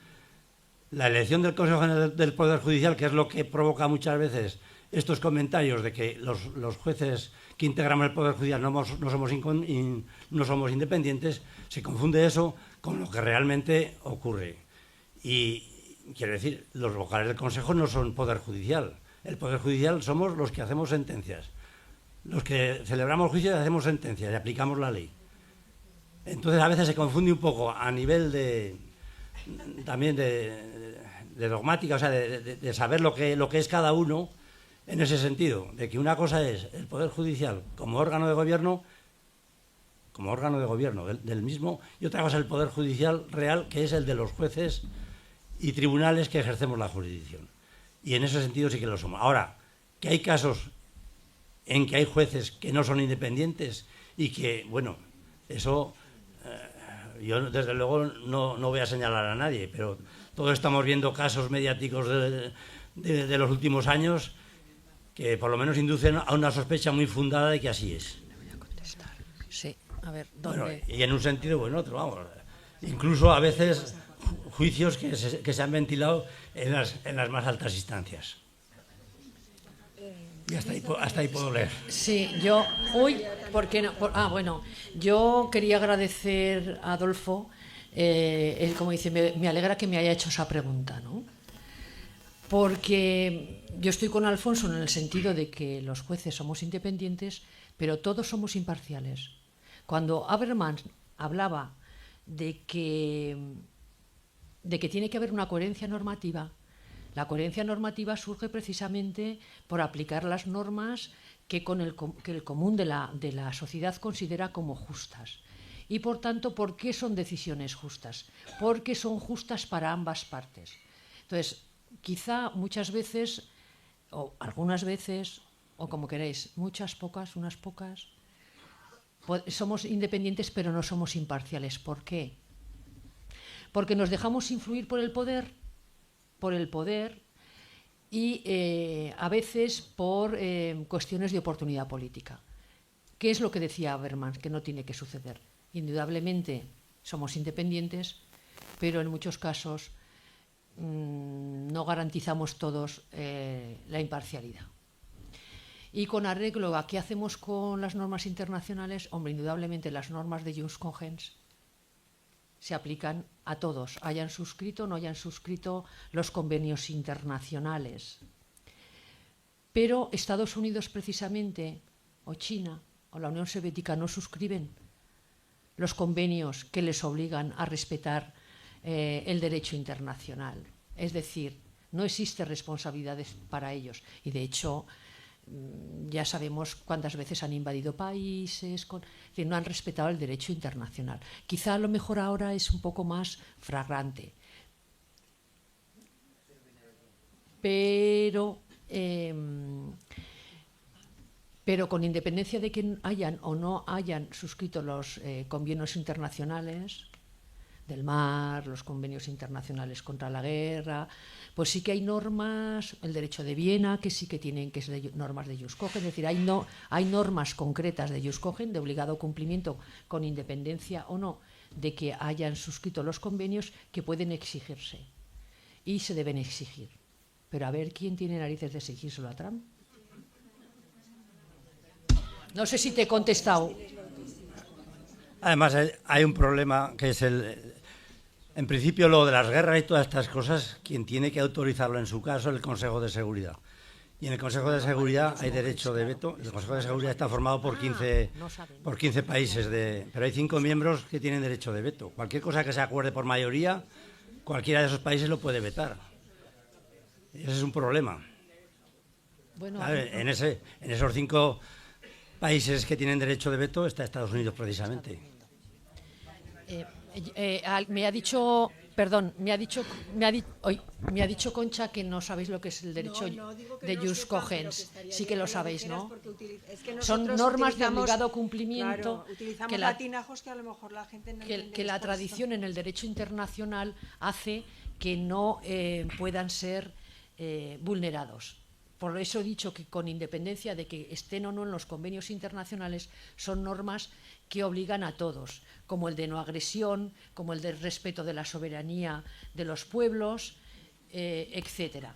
la elección del Consejo General del Poder Judicial, que es lo que provoca muchas veces estos comentarios de que los jueces que integramos el Poder Judicial no somos independientes, se confunde eso con lo que realmente ocurre. Y quiero decir, los vocales del Consejo no son Poder Judicial. El Poder Judicial somos los que hacemos sentencias. Los que celebramos juicios y hacemos sentencias y aplicamos la ley. Entonces a veces se confunde un poco a nivel también de dogmática, o sea, de saber lo que es cada uno, en ese sentido, de que una cosa es el Poder Judicial como órgano de gobierno del mismo, y otra cosa es el Poder Judicial real, que es el de los jueces y tribunales que ejercemos la jurisdicción. Y en ese sentido sí que lo somos. Ahora, que hay casos en que hay jueces que no son independientes y que, bueno, eso yo desde luego no voy a señalar a nadie, pero todos estamos viendo casos mediáticos de los últimos años que por lo menos inducen a una sospecha muy fundada de que así es. Sí, a ver, ¿dónde? Bueno, y en un sentido o en otro, vamos. Incluso a veces juicios que se han ventilado en las más altas instancias. Y hasta ahí puedo leer. Sí, yo... Uy, ¿por qué no? Bueno, yo quería agradecer a Adolfo, él, como dice, me alegra que me haya hecho esa pregunta, ¿no? Porque yo estoy con Alfonso en el sentido de que los jueces somos independientes, pero todos somos imparciales. Cuando Habermas hablaba de que tiene que haber una coherencia normativa, la coherencia normativa surge precisamente por aplicar las normas que el común de la sociedad considera como justas. Y por tanto, ¿por qué son decisiones justas? Porque son justas para ambas partes. Entonces, quizá muchas veces, o algunas veces, o como queréis, muchas, pocas, unas pocas, somos independientes pero no somos imparciales. ¿Por qué? Porque nos dejamos influir por el poder y a veces por cuestiones de oportunidad política. ¿Qué es lo que decía Habermas? Que no tiene que suceder. Indudablemente somos independientes, pero en muchos casos no garantizamos todos la imparcialidad. Y con arreglo a qué hacemos con las normas internacionales, hombre, indudablemente las normas de Jus Cogens se aplican a todos, hayan suscrito o no hayan suscrito los convenios internacionales. Pero Estados Unidos precisamente, o China, o la Unión Soviética no suscriben los convenios que les obligan a respetar el derecho internacional. Es decir, no existe responsabilidades para ellos. Y de hecho, ya sabemos cuántas veces han invadido países, que no han respetado el derecho internacional. Quizá a lo mejor ahora es un poco más flagrante. Pero con independencia de que hayan o no hayan suscrito los convenios internacionales del mar, los convenios internacionales contra la guerra, pues sí que hay normas, el derecho de Viena, que sí que tienen que ser normas de Jus Cogens, es decir, hay normas concretas de Jus Cogens de obligado cumplimiento con independencia o no de que hayan suscrito los convenios que pueden exigirse y se deben exigir. Pero a ver quién tiene narices de exigírselo a Trump. No sé si te he contestado. Además, hay un problema que es en principio, lo de las guerras y todas estas cosas, quien tiene que autorizarlo en su caso es el Consejo de Seguridad. Y en el Consejo de Seguridad hay derecho de veto. El Consejo de Seguridad está formado por 15 países, pero hay 5 miembros que tienen derecho de veto. Cualquier cosa que se acuerde por mayoría, cualquiera de esos países lo puede vetar. Ese es un problema. Bueno, en esos 5 países que tienen derecho de veto está Estados Unidos precisamente. Me ha dicho Concha que no sabéis lo que es el derecho de Jus Cogens. Sí que lo sabéis, ¿no? Son normas de obligado cumplimiento. Utilizamos que latinajos que a lo mejor la gente no entiende. Que la tradición en el derecho internacional hace que no puedan ser vulnerados. Por eso he dicho que con independencia de que estén o no en los convenios internacionales, son normas que obligan a todos, como el de no agresión, como el del respeto de la soberanía de los pueblos, etcétera.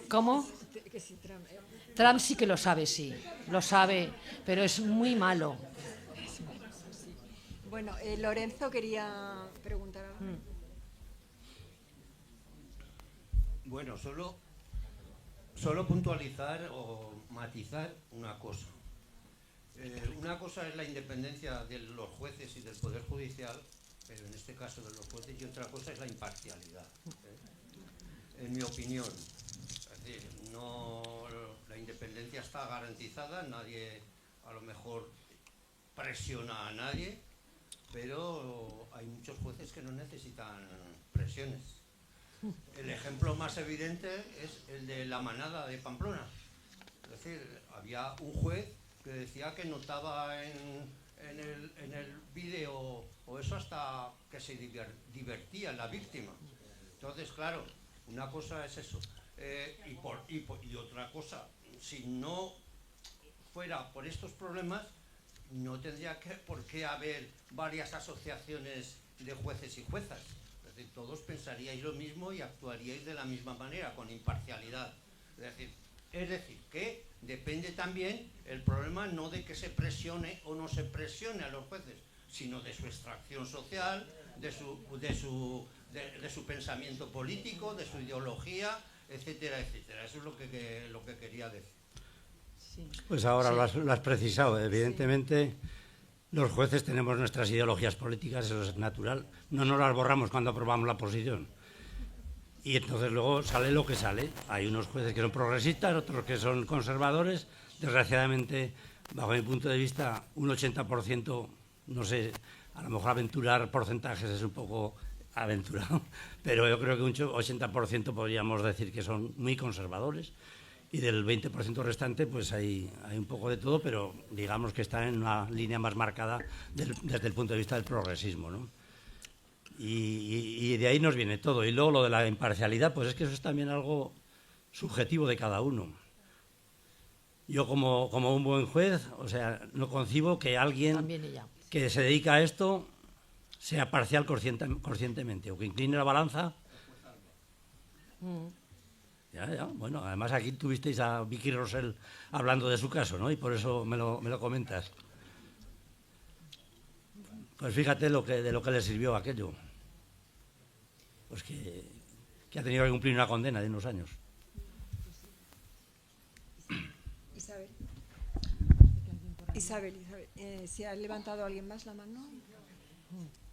¿Cómo? Que si Trump, Trump sí que lo sabe, sí, lo sabe, pero es muy malo. Bueno, Lorenzo quería preguntar algo. Bueno, solo puntualizar o matizar una cosa. Una cosa es la independencia de los jueces y del Poder Judicial, pero en este caso de los jueces, y otra cosa es la imparcialidad. En mi opinión, es decir, la independencia está garantizada, nadie a lo mejor presiona a nadie, pero hay muchos jueces que no necesitan presiones. El ejemplo más evidente es el de la manada de Pamplona. Es decir, había un juez que decía que notaba en el vídeo o eso hasta que se divertía la víctima. Entonces, claro, una cosa es eso. Y otra cosa, si no fuera por estos problemas, no tendría por qué haber varias asociaciones de jueces y juezas. Es decir, todos pensaríais lo mismo y actuaríais de la misma manera, con imparcialidad. Es decir, que depende también el problema no de que se presione o no se presione a los jueces, sino de su extracción social, de su pensamiento político, de su ideología, etcétera, etcétera. Eso es lo que quería decir. Pues ahora lo has precisado. Evidentemente, los jueces tenemos nuestras ideologías políticas, eso es natural. No nos las borramos cuando aprobamos la posición. Y entonces luego sale lo que sale. Hay unos jueces que son progresistas, otros que son conservadores. Desgraciadamente, bajo mi punto de vista, un 80%, no sé, a lo mejor aventurar porcentajes es un poco aventurado, pero yo creo que un 80% podríamos decir que son muy conservadores. Y del 20% restante, pues hay un poco de todo, pero digamos que está en una línea más marcada desde el punto de vista del progresismo, ¿no? Y de ahí nos viene todo. Y luego lo de la imparcialidad, pues es que eso es también algo subjetivo de cada uno. Yo como un buen juez, o sea, no concibo que alguien que se dedica a esto sea parcial conscientemente o que incline la balanza. Ya, bueno, además aquí tuvisteis a Vicky Rosell hablando de su caso, ¿no? Y por eso me lo comentas. Pues fíjate de lo que le sirvió aquello. Pues que ha tenido que cumplir una condena de unos años. Isabel, ¿se ha levantado alguien más la mano?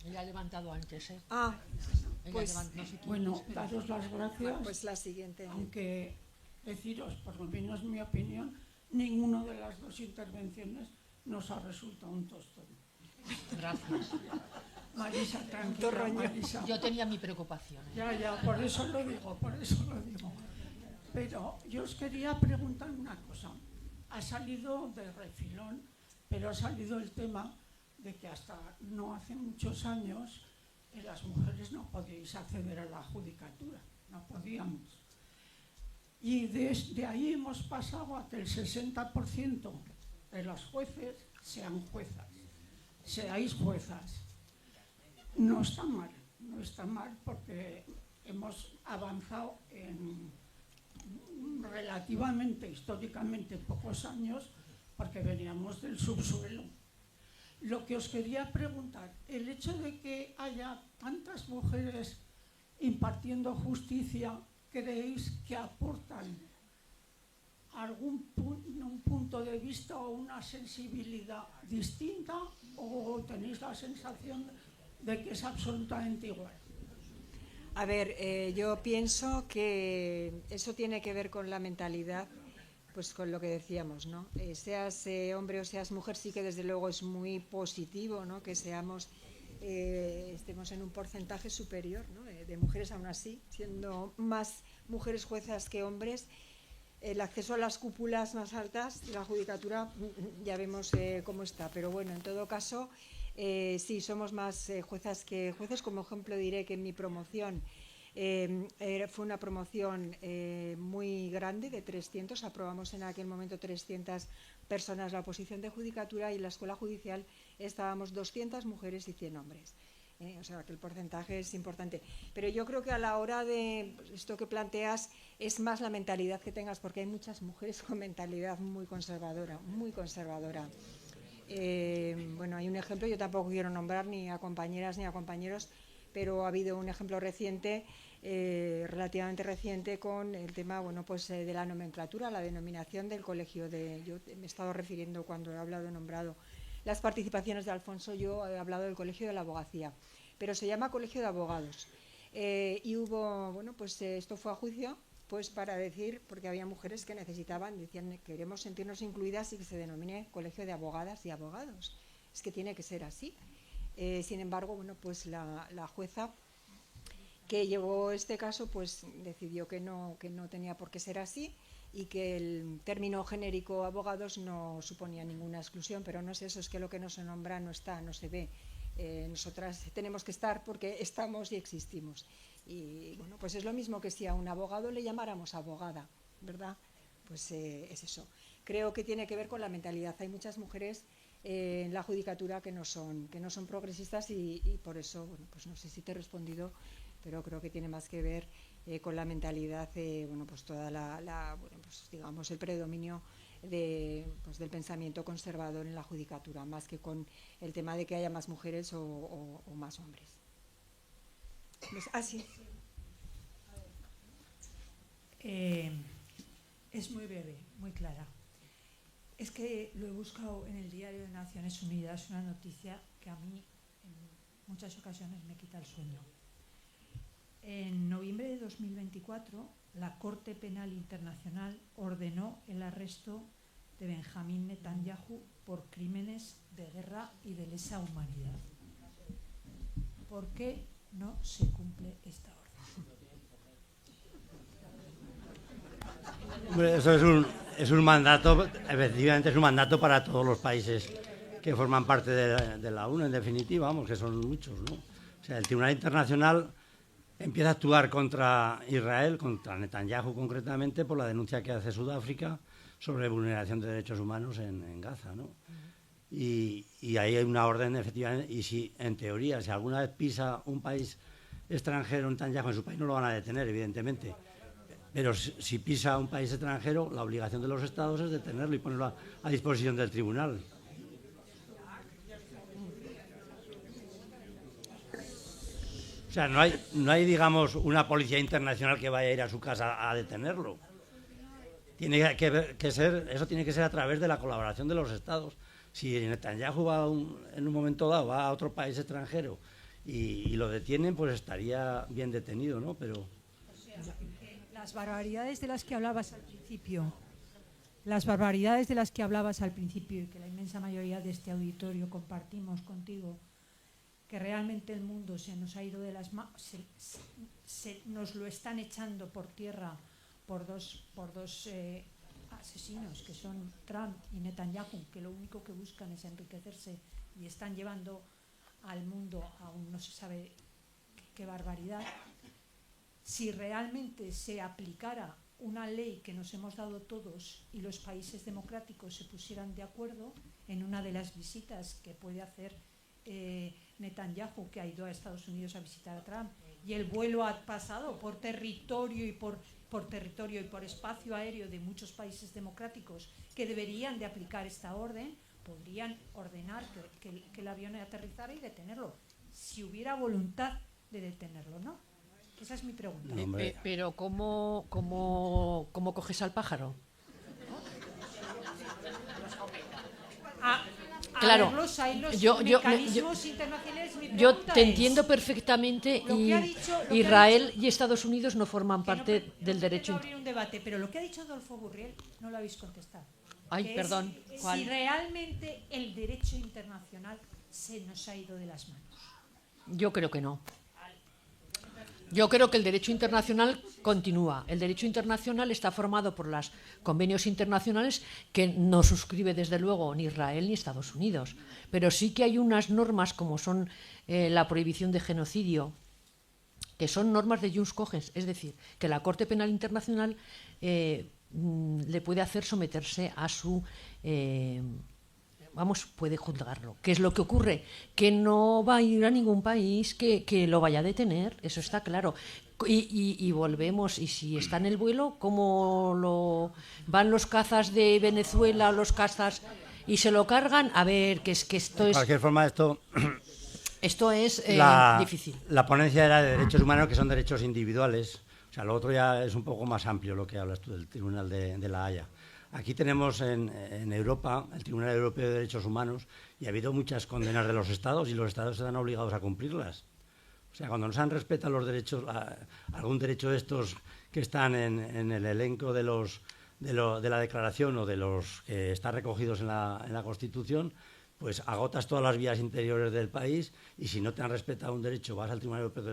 Ella ha levantado antes, ¿eh? Pues bueno, daros las gracias. Pues la siguiente. Aunque deciros, por lo menos mi opinión, ninguna de las dos intervenciones nos ha resultado un tostón. Gracias. Marisa, tranquila, Marisa. Yo tenía mi preocupación. Ya, por eso lo digo. Pero yo os quería preguntar una cosa. Ha salido de refilón, pero ha salido el tema de que hasta no hace muchos años las mujeres no podíais acceder a la judicatura, no podíamos. Y desde ahí hemos pasado a que el 60% de los jueces sean juezas, seáis juezas. No está mal porque hemos avanzado en relativamente, históricamente, pocos años, porque veníamos del subsuelo. Lo que os quería preguntar, el hecho de que haya tantas mujeres impartiendo justicia, ¿creéis que aportan un punto de vista o una sensibilidad distinta o tenéis la sensación de que es absolutamente igual? A ver, yo pienso que eso tiene que ver con la mentalidad, pues con lo que decíamos, ¿no? Seas hombre o seas mujer, sí que desde luego es muy positivo, ¿no? Que estemos en un porcentaje superior, ¿no? De mujeres aún así, siendo más mujeres juezas que hombres. El acceso a las cúpulas más altas de la judicatura ya vemos cómo está, pero bueno, en todo caso, sí, somos más juezas que jueces. Como ejemplo diré que en mi promoción fue una promoción muy grande, de 300, aprobamos en aquel momento 300 personas la oposición de judicatura y en la escuela judicial estábamos 200 mujeres y 100 hombres. O sea, que el porcentaje es importante. Pero yo creo que a la hora de esto que planteas es más la mentalidad que tengas, porque hay muchas mujeres con mentalidad muy conservadora, muy conservadora. Bueno, hay un ejemplo, yo tampoco quiero nombrar ni a compañeras ni a compañeros, pero ha habido un ejemplo reciente, relativamente reciente, con el tema, bueno, pues de la nomenclatura, la denominación del colegio. Yo me he estado refiriendo cuando he nombrado las participaciones de Alfonso, yo he hablado del Colegio de la Abogacía, pero se llama Colegio de Abogados. Y hubo, bueno, pues esto fue a juicio, pues para decir, porque había mujeres que necesitaban, decían, queremos sentirnos incluidas y que se denomine Colegio de Abogadas y Abogados. Es que tiene que ser así. Sin embargo, bueno, pues la jueza que llevó este caso, pues decidió que no tenía por qué ser así, y que el término genérico abogados no suponía ninguna exclusión, pero no es eso, es que lo que no se nombra no está, no se ve. Nosotras tenemos que estar porque estamos y existimos. Y bueno, pues es lo mismo que si a un abogado le llamáramos abogada, ¿verdad? Pues es eso. Creo que tiene que ver con la mentalidad. Hay muchas mujeres en la judicatura que no son progresistas y por eso, bueno, pues no sé si te he respondido, pero creo que tiene más que ver con la mentalidad, bueno, pues toda bueno, pues digamos el predominio pues del pensamiento conservador en la judicatura, más que con el tema de que haya más mujeres o más hombres. Sí. Es muy breve, muy clara. Es que lo he buscado en el Diario de Naciones Unidas, una noticia que a mí en muchas ocasiones me quita el sueño. En noviembre de 2024, la Corte Penal Internacional ordenó el arresto de Benjamín Netanyahu por crímenes de guerra y de lesa humanidad. ¿Por qué no se cumple esta orden? Eso es un mandato, efectivamente es un mandato para todos los países que forman parte de la ONU, en definitiva, vamos, que son muchos, ¿no? O sea, el Tribunal Internacional empieza a actuar contra Israel, contra Netanyahu concretamente, por la denuncia que hace Sudáfrica sobre vulneración de derechos humanos en Gaza, ¿no? Y ahí hay una orden, efectivamente, y si, en teoría, si alguna vez pisa un país extranjero Netanyahu en su país, no lo van a detener, evidentemente. Pero si pisa un país extranjero, la obligación de los estados es detenerlo y ponerlo a disposición del tribunal. O sea, no hay, digamos, una policía internacional que vaya a ir a su casa a detenerlo. Tiene que ser, eso tiene que ser a través de la colaboración de los estados. Si Netanyahu va en un momento dado va a otro país extranjero y lo detienen, pues estaría bien detenido, ¿no? Pero o sea, las barbaridades de las que hablabas al principio, y que la inmensa mayoría de este auditorio compartimos contigo, que realmente el mundo se nos ha ido de las manos, nos lo están echando por tierra por dos asesinos que son Trump y Netanyahu, que lo único que buscan es enriquecerse y están llevando al mundo a no se sabe qué barbaridad. Si realmente se aplicara una ley que nos hemos dado todos y los países democráticos se pusieran de acuerdo en una de las visitas que puede hacer Netanyahu, que ha ido a Estados Unidos a visitar a Trump, y el vuelo ha pasado por territorio y por espacio aéreo de muchos países democráticos que deberían de aplicar esta orden, podrían ordenar que el avión aterrizara y detenerlo, si hubiera voluntad de detenerlo, ¿no? Esa es mi pregunta. Pero ¿cómo coges al pájaro? Claro, yo te entiendo perfectamente, y Israel y Estados Unidos no forman parte del derecho. No abrir un debate, pero lo que ha dicho Adolfo Gurriel no lo habéis contestado. Ay, perdón. Si realmente el derecho internacional se nos ha ido de las manos. Yo creo que no. Yo creo que el derecho internacional continúa. El derecho internacional está formado por los convenios internacionales que no suscribe desde luego ni Israel ni Estados Unidos. Pero sí que hay unas normas como son la prohibición de genocidio, que son normas de Jus Cogens, es decir, que la Corte Penal Internacional le puede hacer someterse a su vamos, puede juzgarlo. ¿Qué es lo que ocurre? Que no va a ir a ningún país que lo vaya a detener, eso está claro. Y volvemos, y si está en el vuelo, ¿cómo van los cazas de Venezuela, los cazas, y se lo cargan? A ver, que esto es... De cualquier forma, esto es difícil. La ponencia era de derechos humanos, que son derechos individuales. O sea, lo otro ya es un poco más amplio lo que hablas tú del Tribunal de la Haya. Aquí tenemos en Europa el Tribunal Europeo de Derechos Humanos, y ha habido muchas condenas de los Estados, y los Estados están obligados a cumplirlas. O sea, cuando no se han respetado los derechos, algún derecho de estos que están en el elenco de la declaración, o de los que están recogidos en la Constitución, pues agotas todas las vías interiores del país, y si no te han respetado un derecho, vas al Tribunal Europeo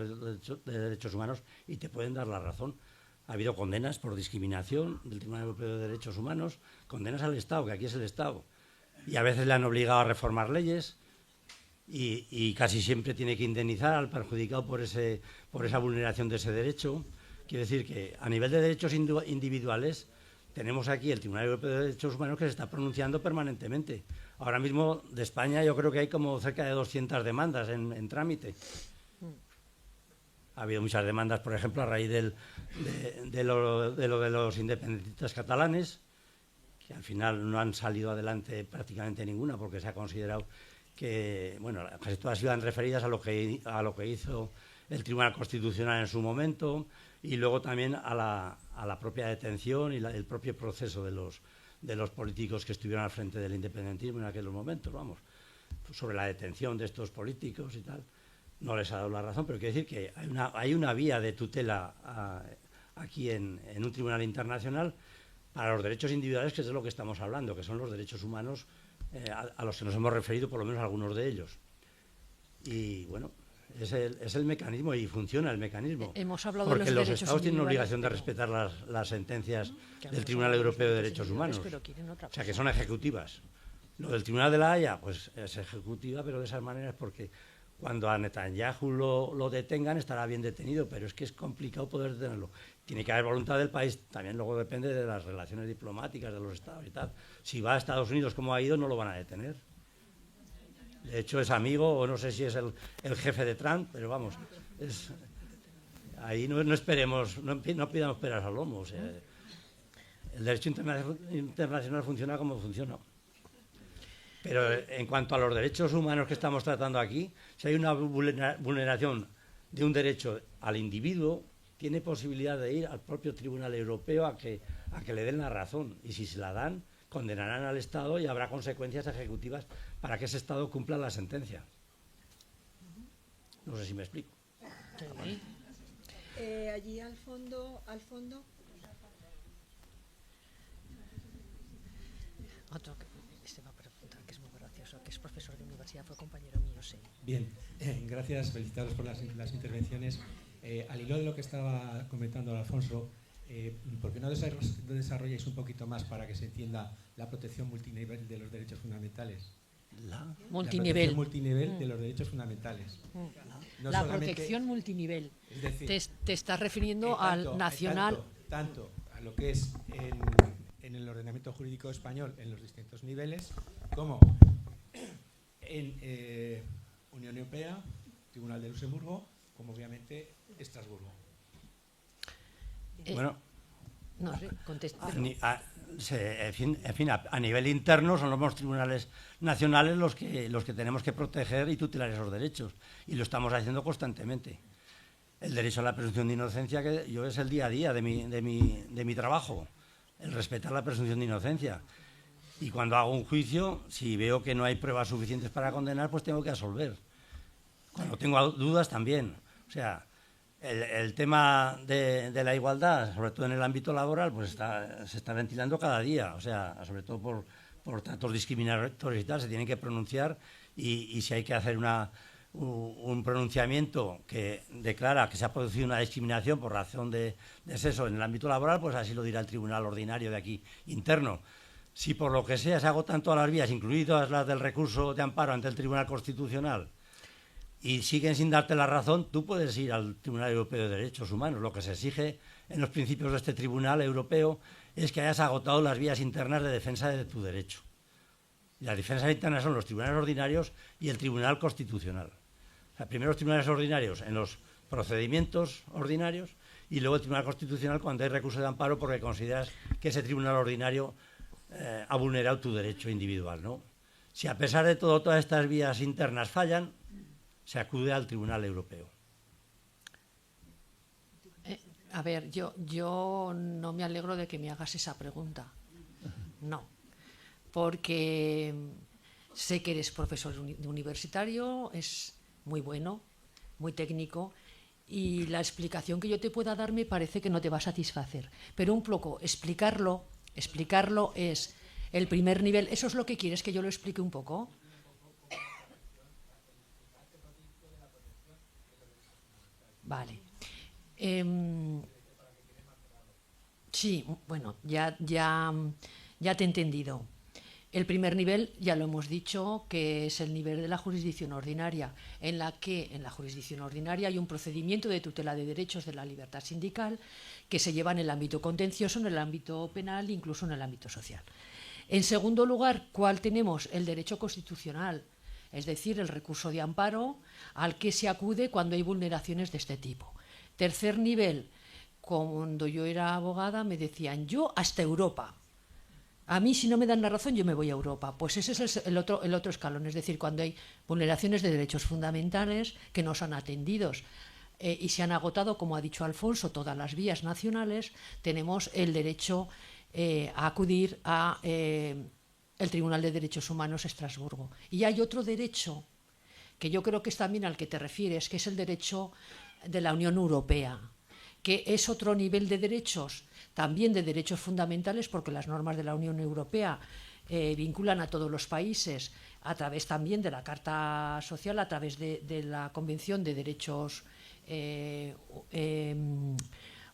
de Derechos Humanos y te pueden dar la razón. Ha habido condenas por discriminación del Tribunal Europeo de Derechos Humanos, condenas al Estado, que aquí es el Estado, y a veces le han obligado a reformar leyes, y casi siempre tiene que indemnizar al perjudicado por esa vulneración de ese derecho. Quiero decir que a nivel de derechos individuales tenemos aquí el Tribunal Europeo de Derechos Humanos, que se está pronunciando permanentemente. Ahora mismo de España yo creo que hay como cerca de 200 demandas en trámite. Ha habido muchas demandas, por ejemplo, a raíz de lo de los independentistas catalanes, que al final no han salido adelante prácticamente ninguna, porque se ha considerado que, bueno, casi todas iban referidas a lo que hizo el Tribunal Constitucional en su momento, y luego también a la propia detención y el propio proceso de los políticos que estuvieron al frente del independentismo en aquellos momentos, vamos, sobre la detención de estos políticos y tal. No les ha dado la razón, pero quiere decir que hay una vía de tutela aquí en un tribunal internacional para los derechos individuales, que es de lo que estamos hablando, que son los derechos humanos a los que nos hemos referido, por lo menos algunos de ellos. Y bueno, es el mecanismo, y funciona el mecanismo. Hemos hablado porque de los los Estados tienen obligación de respetar las sentencias del Tribunal Europeo de Derechos Humanos. O sea, que son ejecutivas. Lo del Tribunal de la Haya, pues es ejecutiva, pero de esas maneras, porque cuando a Netanyahu lo detengan estará bien detenido, pero es que es complicado poder detenerlo. Tiene que haber voluntad del país, también luego depende de las relaciones diplomáticas de los estados y tal. Si va a Estados Unidos como ha ido, no lo van a detener. De hecho es amigo, o no sé si es el jefe de Trump, pero vamos, ahí no esperemos, no pidamos peras al lomo. O sea, el derecho internacional funciona como funciona. Pero en cuanto a los derechos humanos que estamos tratando aquí, si hay una vulneración de un derecho al individuo, tiene posibilidad de ir al propio Tribunal Europeo a que le den la razón. Y si se la dan, condenarán al Estado y habrá consecuencias ejecutivas para que ese Estado cumpla la sentencia. No sé si me explico. Sí. Allí al fondo. Otro que va a preguntar, que es muy gracioso, que es profesor de universidad, fue compañero mío, sí. Bien, gracias, felicitaros por las intervenciones. Al hilo de lo que estaba comentando Alfonso, ¿por qué no desarrolláis un poquito más para que se entienda la protección multinivel de los derechos fundamentales? Multinivel. La protección multinivel de los derechos fundamentales. No la solamente, protección multinivel. Es decir, te estás refiriendo al nacional. Tanto a lo que es en el ordenamiento jurídico español en los distintos niveles, como en Unión Europea, Tribunal de Luxemburgo, como obviamente Estrasburgo. Bueno, no sé, contesta. En fin, a nivel interno son los tribunales nacionales los que tenemos que proteger y tutelar esos derechos, y lo estamos haciendo constantemente. El derecho a la presunción de inocencia, que yo es el día a día de mi trabajo, el respetar la presunción de inocencia. Y cuando hago un juicio, si veo que no hay pruebas suficientes para condenar, pues tengo que absolver. Cuando tengo dudas también. O sea, el tema de la igualdad, sobre todo en el ámbito laboral, pues se está ventilando cada día. O sea, sobre todo por tratos discriminatorios y tal, se tienen que pronunciar, y si hay que hacer un pronunciamiento que declara que se ha producido una discriminación por razón de sexo en el ámbito laboral, pues así lo dirá el tribunal ordinario de aquí, interno. Si por lo que sea se agotan todas las vías, incluidas las del recurso de amparo ante el Tribunal Constitucional, y siguen sin darte la razón, tú puedes ir al Tribunal Europeo de Derechos Humanos. Lo que se exige en los principios de este Tribunal Europeo es que hayas agotado las vías internas de defensa de tu derecho. Y las defensas internas son los tribunales ordinarios y el Tribunal Constitucional. O sea, primero los tribunales ordinarios en los procedimientos ordinarios y luego el Tribunal Constitucional cuando hay recurso de amparo porque consideras que ese tribunal ordinario ha vulnerado tu derecho individual, ¿no? Si a pesar de todo todas estas vías internas fallan, se acude al Tribunal Europeo. A ver, yo no me alegro de que me hagas esa pregunta. No, porque sé que eres profesor universitario, es muy bueno, muy técnico, y la explicación que yo te pueda dar me parece que no te va a satisfacer. Pero un poco, explicarlo es el primer nivel. ¿Eso es lo que quieres que yo lo explique un poco? Vale. Sí, bueno, ya te he entendido. El primer nivel, ya lo hemos dicho, que es el nivel de la jurisdicción ordinaria, en la que en la jurisdicción ordinaria hay un procedimiento de tutela de derechos de la libertad sindical que se lleva en el ámbito contencioso, en el ámbito penal, incluso en el ámbito social. En segundo lugar, ¿cuál tenemos? El derecho constitucional, es decir, el recurso de amparo al que se acude cuando hay vulneraciones de este tipo. Tercer nivel, cuando yo era abogada me decían, yo hasta Europa. A mí, si no me dan la razón, yo me voy a Europa. Pues ese es el otro escalón, es decir, cuando hay vulneraciones de derechos fundamentales que no son atendidos y se han agotado, como ha dicho Alfonso, todas las vías nacionales, tenemos el derecho a acudir a el Tribunal de Derechos Humanos Estrasburgo. Y hay otro derecho, que yo creo que es también al que te refieres, que es el derecho de la Unión Europea, que es otro nivel de derechos, también de derechos fundamentales, porque las normas de la Unión Europea vinculan a todos los países a través también de la Carta Social, a través de la Convención de Derechos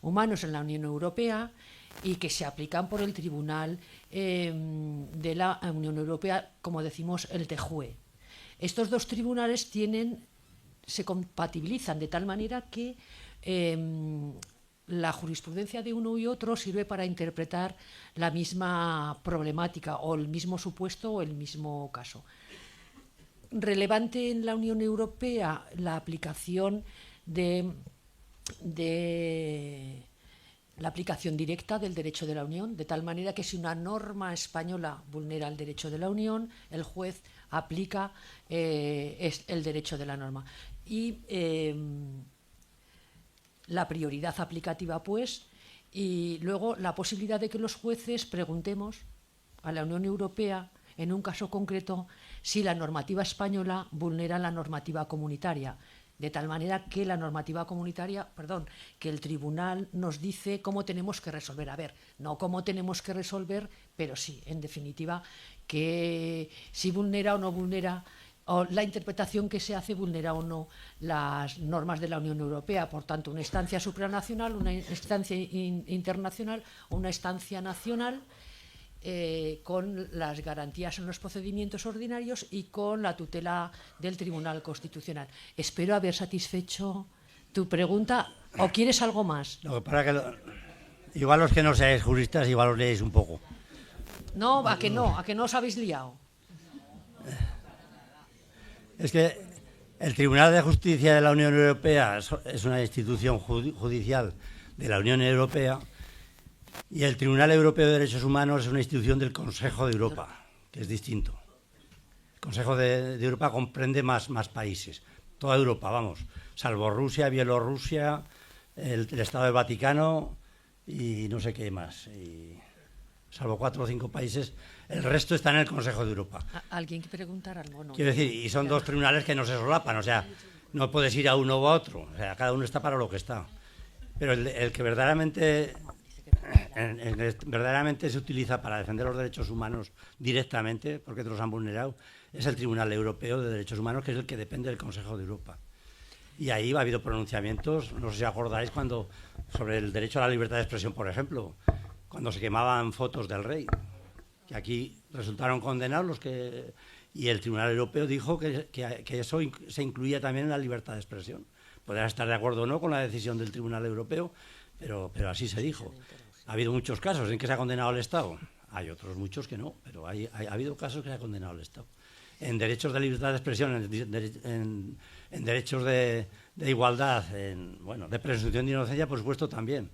Humanos en la Unión Europea, y que se aplican por el Tribunal de la Unión Europea, como decimos, el TJUE. Estos dos tribunales se compatibilizan de tal manera que la jurisprudencia de uno y otro sirve para interpretar la misma problemática o el mismo supuesto o el mismo caso. Relevante en la Unión Europea la aplicación la aplicación directa del derecho de la Unión, de tal manera que si una norma española vulnera el derecho de la Unión, el juez aplica el derecho de la norma. Y la prioridad aplicativa, pues, y luego la posibilidad de que los jueces preguntemos a la Unión Europea, en un caso concreto, si la normativa española vulnera la normativa comunitaria, de tal manera que la normativa comunitaria, que el tribunal nos dice cómo tenemos que resolver. A ver, no cómo tenemos que resolver, pero sí, en definitiva, que si vulnera o no vulnera, o la interpretación que se hace vulnera o no las normas de la Unión Europea. Por tanto, una instancia supranacional, una instancia internacional o una instancia nacional con las garantías en los procedimientos ordinarios y con la tutela del Tribunal Constitucional. Espero haber satisfecho tu pregunta. ¿O quieres algo más? No, igual los que no seáis juristas, igual os leéis un poco. No, ¿a que no os habéis liado? Es que el Tribunal de Justicia de la Unión Europea es una institución judicial de la Unión Europea y el Tribunal Europeo de Derechos Humanos es una institución del Consejo de Europa, que es distinto. El Consejo de Europa comprende más países, toda Europa, vamos, salvo Rusia, Bielorrusia, el Estado del Vaticano y no sé qué más. Salvo 4 o 5 países, el resto está en el Consejo de Europa. ¿Alguien quiere preguntar algo? No. Quiero decir, y son dos tribunales que no se solapan, o sea, no puedes ir a uno u a otro, o sea, cada uno está para lo que está. Pero el que verdaderamente se utiliza para defender los derechos humanos directamente, porque te los han vulnerado, es el Tribunal Europeo de Derechos Humanos, que es el que depende del Consejo de Europa. Y ahí ha habido pronunciamientos, no sé si acordáis, sobre el derecho a la libertad de expresión, por ejemplo, cuando se quemaban fotos del rey, que aquí resultaron condenados y el Tribunal Europeo dijo que eso se incluía también en la libertad de expresión. Podrás estar de acuerdo o no con la decisión del Tribunal Europeo, pero así se dijo. Ha habido muchos casos en que se ha condenado al Estado Hay otros muchos que no, pero ha habido casos que se ha condenado el Estado. En derechos de libertad de expresión, en derechos de igualdad, de presunción de inocencia, por supuesto, también.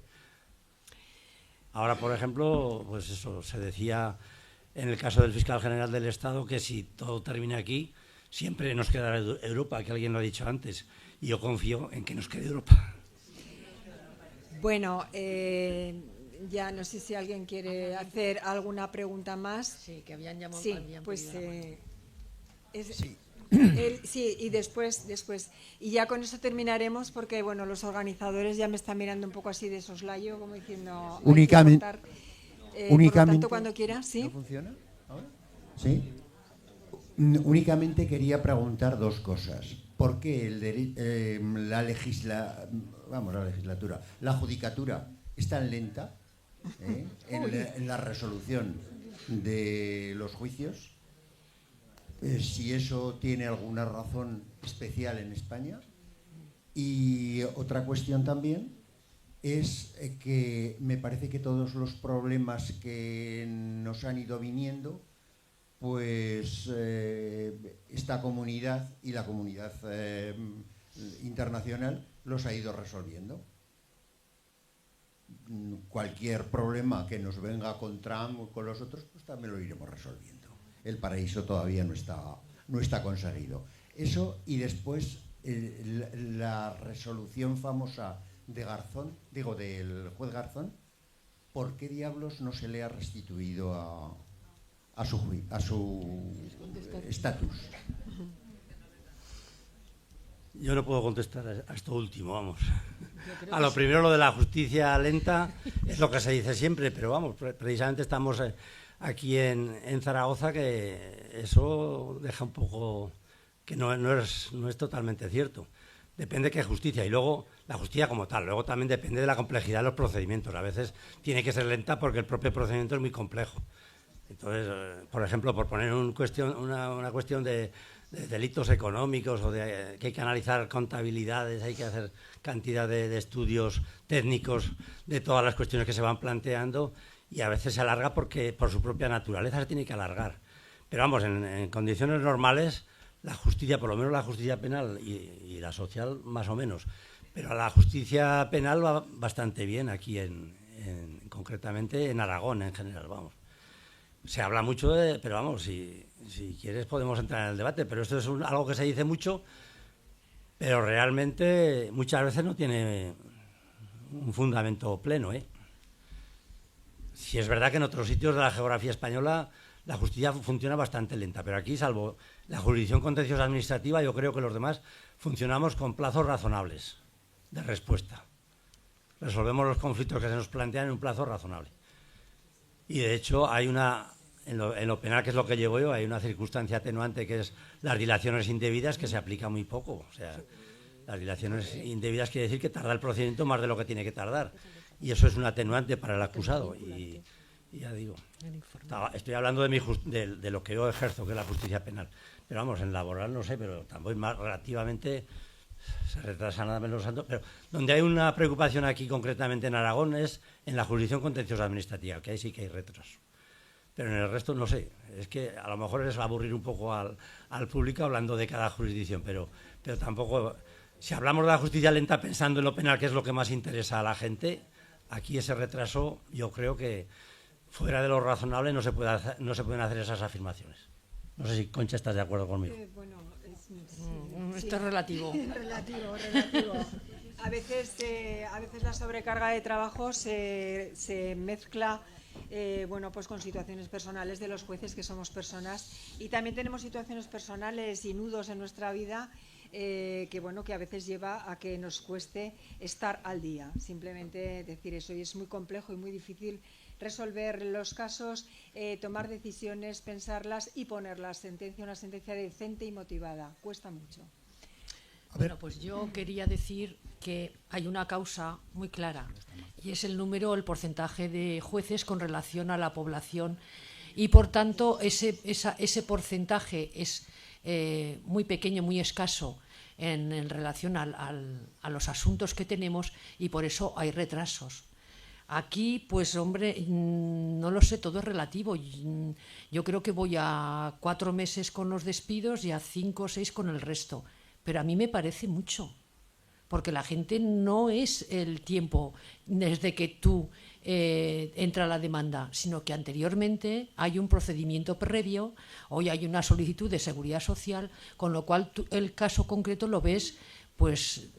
Ahora, por ejemplo, pues eso, se decía en el caso del fiscal general del Estado que si todo termina aquí, siempre nos quedará Europa, que alguien lo ha dicho antes, y yo confío en que nos quede Europa. Bueno, ya no sé si alguien quiere hacer alguna pregunta más. Sí, que habían llamado. Sí, habían pues sí. sí, y después. Y ya con eso terminaremos porque, bueno, los organizadores ya me están mirando un poco así de soslayo, como diciendo... Únicamente... Por lo tanto, cuando quieras, ¿sí? ¿No funciona ahora? Sí. Únicamente quería preguntar dos cosas. ¿Por qué la legislatura, la judicatura es tan lenta en la resolución de los juicios? Si eso tiene alguna razón especial en España. Y otra cuestión también es que me parece que todos los problemas que nos han ido viniendo, pues esta comunidad y la comunidad internacional los ha ido resolviendo. Cualquier problema que nos venga con Trump o con los otros, pues también lo iremos resolviendo. El paraíso todavía no está conseguido. Eso, y después la resolución famosa de Garzón, del juez Garzón, ¿por qué diablos no se le ha restituido a su estatus? Yo no puedo contestar a esto último, vamos. A lo primero, lo de la justicia lenta es lo que se dice siempre, pero vamos, precisamente estamos aquí en Zaragoza, que eso deja un poco que no es totalmente cierto. Depende de qué justicia, y luego la justicia como tal, luego también depende de la complejidad de los procedimientos. A veces tiene que ser lenta porque el propio procedimiento es muy complejo. Entonces, por ejemplo, por poner una cuestión de delitos económicos o que hay que analizar contabilidades, hay que hacer cantidad de estudios técnicos de todas las cuestiones que se van planteando, y a veces se alarga porque por su propia naturaleza se tiene que alargar. Pero vamos, en condiciones normales, la justicia, por lo menos la justicia penal y la social más o menos, pero la justicia penal va bastante bien aquí, concretamente en Aragón en general, vamos. Se habla mucho pero vamos, si quieres podemos entrar en el debate, pero esto es algo que se dice mucho, pero realmente muchas veces no tiene un fundamento pleno, Si es verdad que en otros sitios de la geografía española la justicia funciona bastante lenta, pero aquí, salvo la jurisdicción contenciosa administrativa, yo creo que los demás funcionamos con plazos razonables de respuesta. Resolvemos los conflictos que se nos plantean en un plazo razonable. Y de hecho hay en lo penal, que es lo que llevo yo, hay una circunstancia atenuante que es las dilaciones indebidas, que se aplica muy poco. O sea, las dilaciones indebidas quiere decir que tarda el procedimiento más de lo que tiene que tardar. Y eso es un atenuante para el acusado. Y ya digo, estoy hablando de lo que yo ejerzo, que es la justicia penal. Pero vamos, en laboral no sé, pero tampoco es más, relativamente se retrasa nada menos tanto. Pero donde hay una preocupación aquí concretamente en Aragón es en la jurisdicción contenciosa administrativa, que ahí sí que hay retraso. Pero en el resto no sé, es que a lo mejor es aburrir un poco al público hablando de cada jurisdicción, pero tampoco, si hablamos de la justicia lenta pensando en lo penal, que es lo que más interesa a la gente, aquí ese retraso yo creo que fuera de lo razonable no se pueden hacer esas afirmaciones. No sé si, Concha, estás de acuerdo conmigo. Bueno, esto es relativo. Relativo. A veces la sobrecarga de trabajo se mezcla pues con situaciones personales de los jueces, que somos personas, y también tenemos situaciones personales y nudos en nuestra vida que a veces lleva a que nos cueste estar al día. Simplemente decir eso, y es muy complejo y muy difícil resolver los casos, tomar decisiones, pensarlas y ponerlas. Una sentencia decente y motivada. Cuesta mucho. Bueno, pues yo quería decir que hay una causa muy clara, y es el porcentaje de jueces con relación a la población, y por tanto ese porcentaje es muy pequeño, muy escaso en relación a los asuntos que tenemos, y por eso hay retrasos. Aquí, pues hombre, no lo sé, todo es relativo. Yo creo que voy a 4 meses con los despidos y a 5 o 6 con el resto. Pero a mí me parece mucho, porque la gente no es el tiempo desde que tú entra la demanda, sino que anteriormente hay un procedimiento previo, hoy hay una solicitud de seguridad social, con lo cual tú, el caso concreto lo ves pues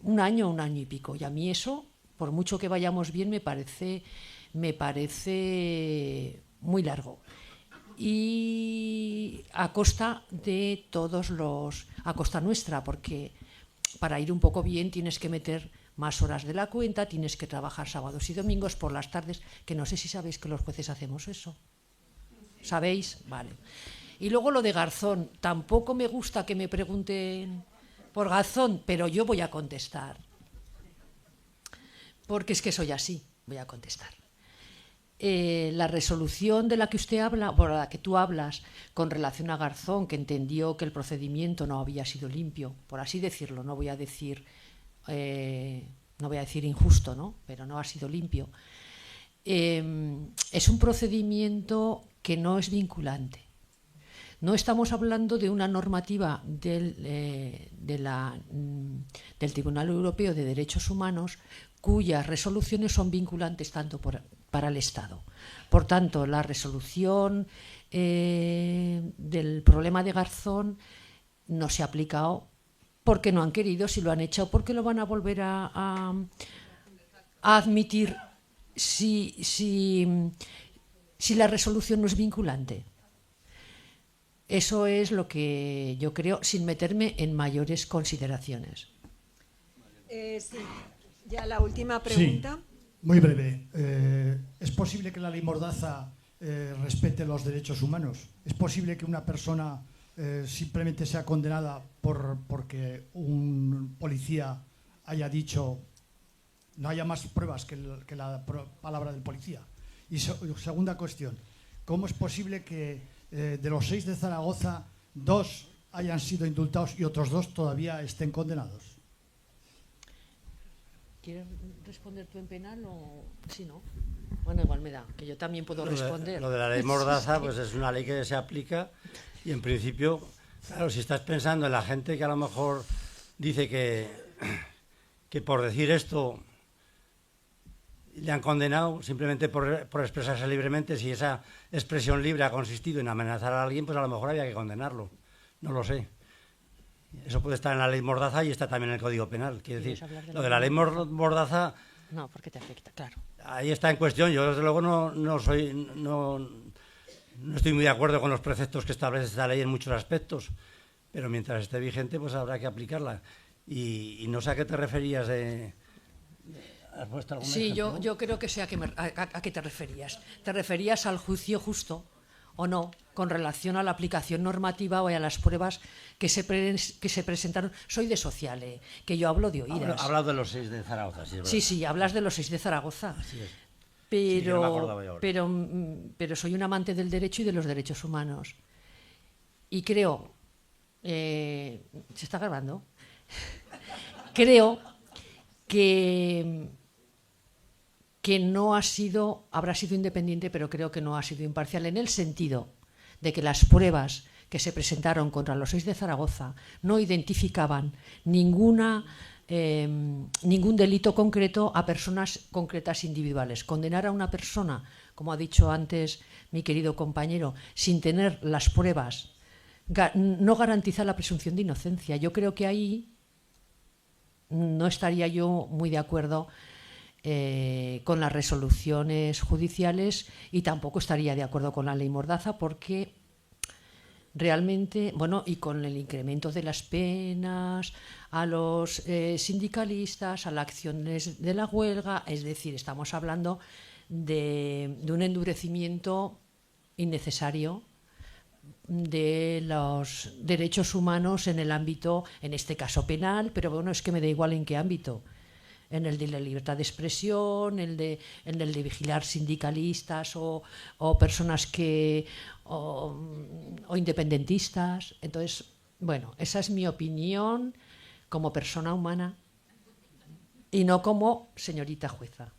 un año y pico. Y a mí eso, por mucho que vayamos bien, me parece muy largo. Y a costa de a costa nuestra, porque para ir un poco bien tienes que meter más horas de la cuenta, tienes que trabajar sábados y domingos por las tardes, que no sé si sabéis que los jueces hacemos eso. ¿Sabéis? Vale. Y luego lo de Garzón, tampoco me gusta que me pregunten por Garzón, pero yo voy a contestar. Porque es que soy así, voy a contestar. La resolución de la que usted habla, por la que tú hablas, con relación a Garzón, que entendió que el procedimiento no había sido limpio, por así decirlo, no voy a decir injusto, ¿no? Pero no ha sido limpio. Es un procedimiento que no es vinculante. No estamos hablando de una normativa del Tribunal Europeo de Derechos Humanos cuyas resoluciones son vinculantes tanto para el Estado. Por tanto, la resolución del problema de Garzón no se ha aplicado porque no han querido, si lo han hecho, porque lo van a volver a admitir si la resolución no es vinculante. Eso es lo que yo creo, sin meterme en mayores consideraciones. Sí, ya la última pregunta. Sí, muy breve. ¿Es posible que la ley Mordaza respete los derechos humanos? ¿Es posible que una persona simplemente sea condenada porque un policía haya dicho, no haya más pruebas que la palabra del policía? Y segunda cuestión, ¿cómo es posible que de los 6 de Zaragoza 2 hayan sido indultados y otros 2 todavía estén condenados? ¿Quieres responder tú en penal o si no? Bueno, igual me da, que yo también puedo responder. Lo de la ley Mordaza, pues es una ley que se aplica y en principio, claro, si estás pensando en la gente que a lo mejor dice que por decir esto le han condenado simplemente por expresarse libremente, si esa expresión libre ha consistido en amenazar a alguien, pues a lo mejor había que condenarlo. No lo sé. Eso puede estar en la ley Mordaza y está también en el Código Penal. Quiero decir, lo de la ley Mordaza... No, porque te afecta, claro. Ahí está en cuestión. Yo, desde luego, no estoy muy de acuerdo con los preceptos que establece esta ley en muchos aspectos, pero mientras esté vigente, pues habrá que aplicarla. Y no sé a qué te referías ¿Has puesto algún Sí, ejemplo? yo creo que sé a qué te referías. ¿Te referías al juicio justo o no con relación a la aplicación normativa o a las pruebas que se presentaron? Soy de social, que yo hablo de oídas. Hablas de los 6 de Zaragoza, sí, es verdad. Sí, hablas de los 6 de Zaragoza. Así es. Pero, sí, que no me acordaba yo ahora. pero soy un amante del derecho y de los derechos humanos. Y creo... ¿se está grabando? Creo que no habrá sido independiente, pero creo que no ha sido imparcial, en el sentido de que las pruebas que se presentaron contra los 6 de Zaragoza no identificaban ningún delito concreto a personas concretas individuales. Condenar a una persona, como ha dicho antes mi querido compañero, sin tener las pruebas, no garantiza la presunción de inocencia. Yo creo que ahí no estaría yo muy de acuerdo con las resoluciones judiciales y tampoco estaría de acuerdo con la ley Mordaza, porque realmente, bueno, y con el incremento de las penas a los sindicalistas, a las acciones de la huelga, es decir, estamos hablando de un endurecimiento innecesario de los derechos humanos en el ámbito, en este caso penal, pero bueno, es que me da igual en qué ámbito. En el de la libertad de expresión, en el de vigilar sindicalistas o personas o independentistas. Entonces, bueno, esa es mi opinión como persona humana y no como señorita jueza.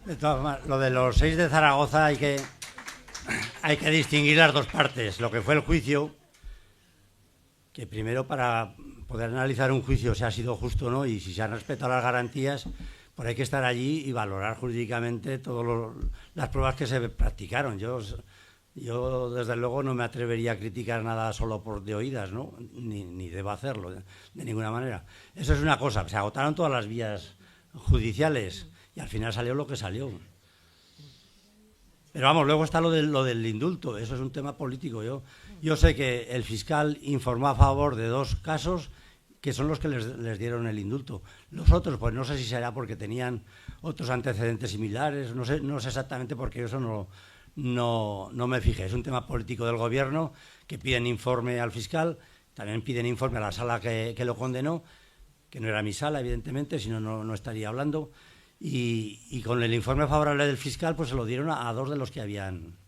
De todas maneras, lo de los 6 de Zaragoza hay que distinguir las dos partes. Lo que fue el juicio, que primero para poder analizar un juicio si ha sido justo o no y si se han respetado las garantías, pues hay que estar allí y valorar jurídicamente todas las pruebas que se practicaron. Yo desde luego no me atrevería a criticar nada solo de oídas, ¿no? Ni debo hacerlo de ninguna manera. Eso es una cosa, se agotaron todas las vías judiciales y al final salió lo que salió. Pero vamos, luego está lo del indulto, eso es un tema político. Yo sé que el fiscal informó a favor de 2 casos que son los que les dieron el indulto. Los otros, pues no sé si será porque tenían otros antecedentes similares, no sé exactamente, porque eso no me fijé. Es un tema político del gobierno, que piden informe al fiscal, también piden informe a la sala que lo condenó, que no era mi sala, evidentemente, si no, no estaría hablando. Y con el informe favorable del fiscal, pues se lo dieron a 2 de los que habían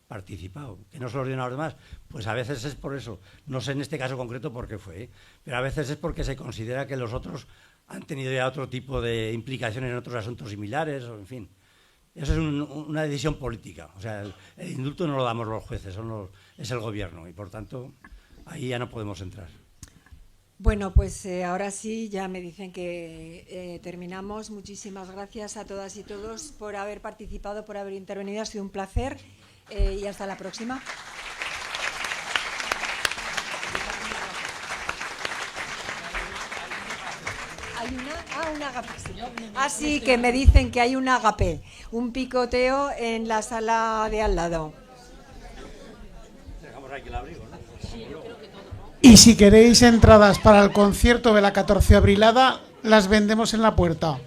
participado. Que no se los dieron a los demás, pues a veces es por eso. No sé en este caso concreto por qué fue, pero a veces es porque se considera que los otros han tenido ya otro tipo de implicaciones en otros asuntos similares, o en fin. Eso es una decisión política. O sea, el indulto no lo damos los jueces, es el gobierno, y por tanto ahí ya no podemos entrar. Bueno, pues ahora sí, ya me dicen que terminamos. Muchísimas gracias a todas y todos por haber participado, por haber intervenido. Ha sido un placer y hasta la próxima. Hay un agape. Sí, que me dicen que hay un agape, un picoteo en la sala de al lado. Dejamos aquí el abrigo, ¿no? Y si queréis entradas para el concierto de la 14 Abrilada, las vendemos en la puerta.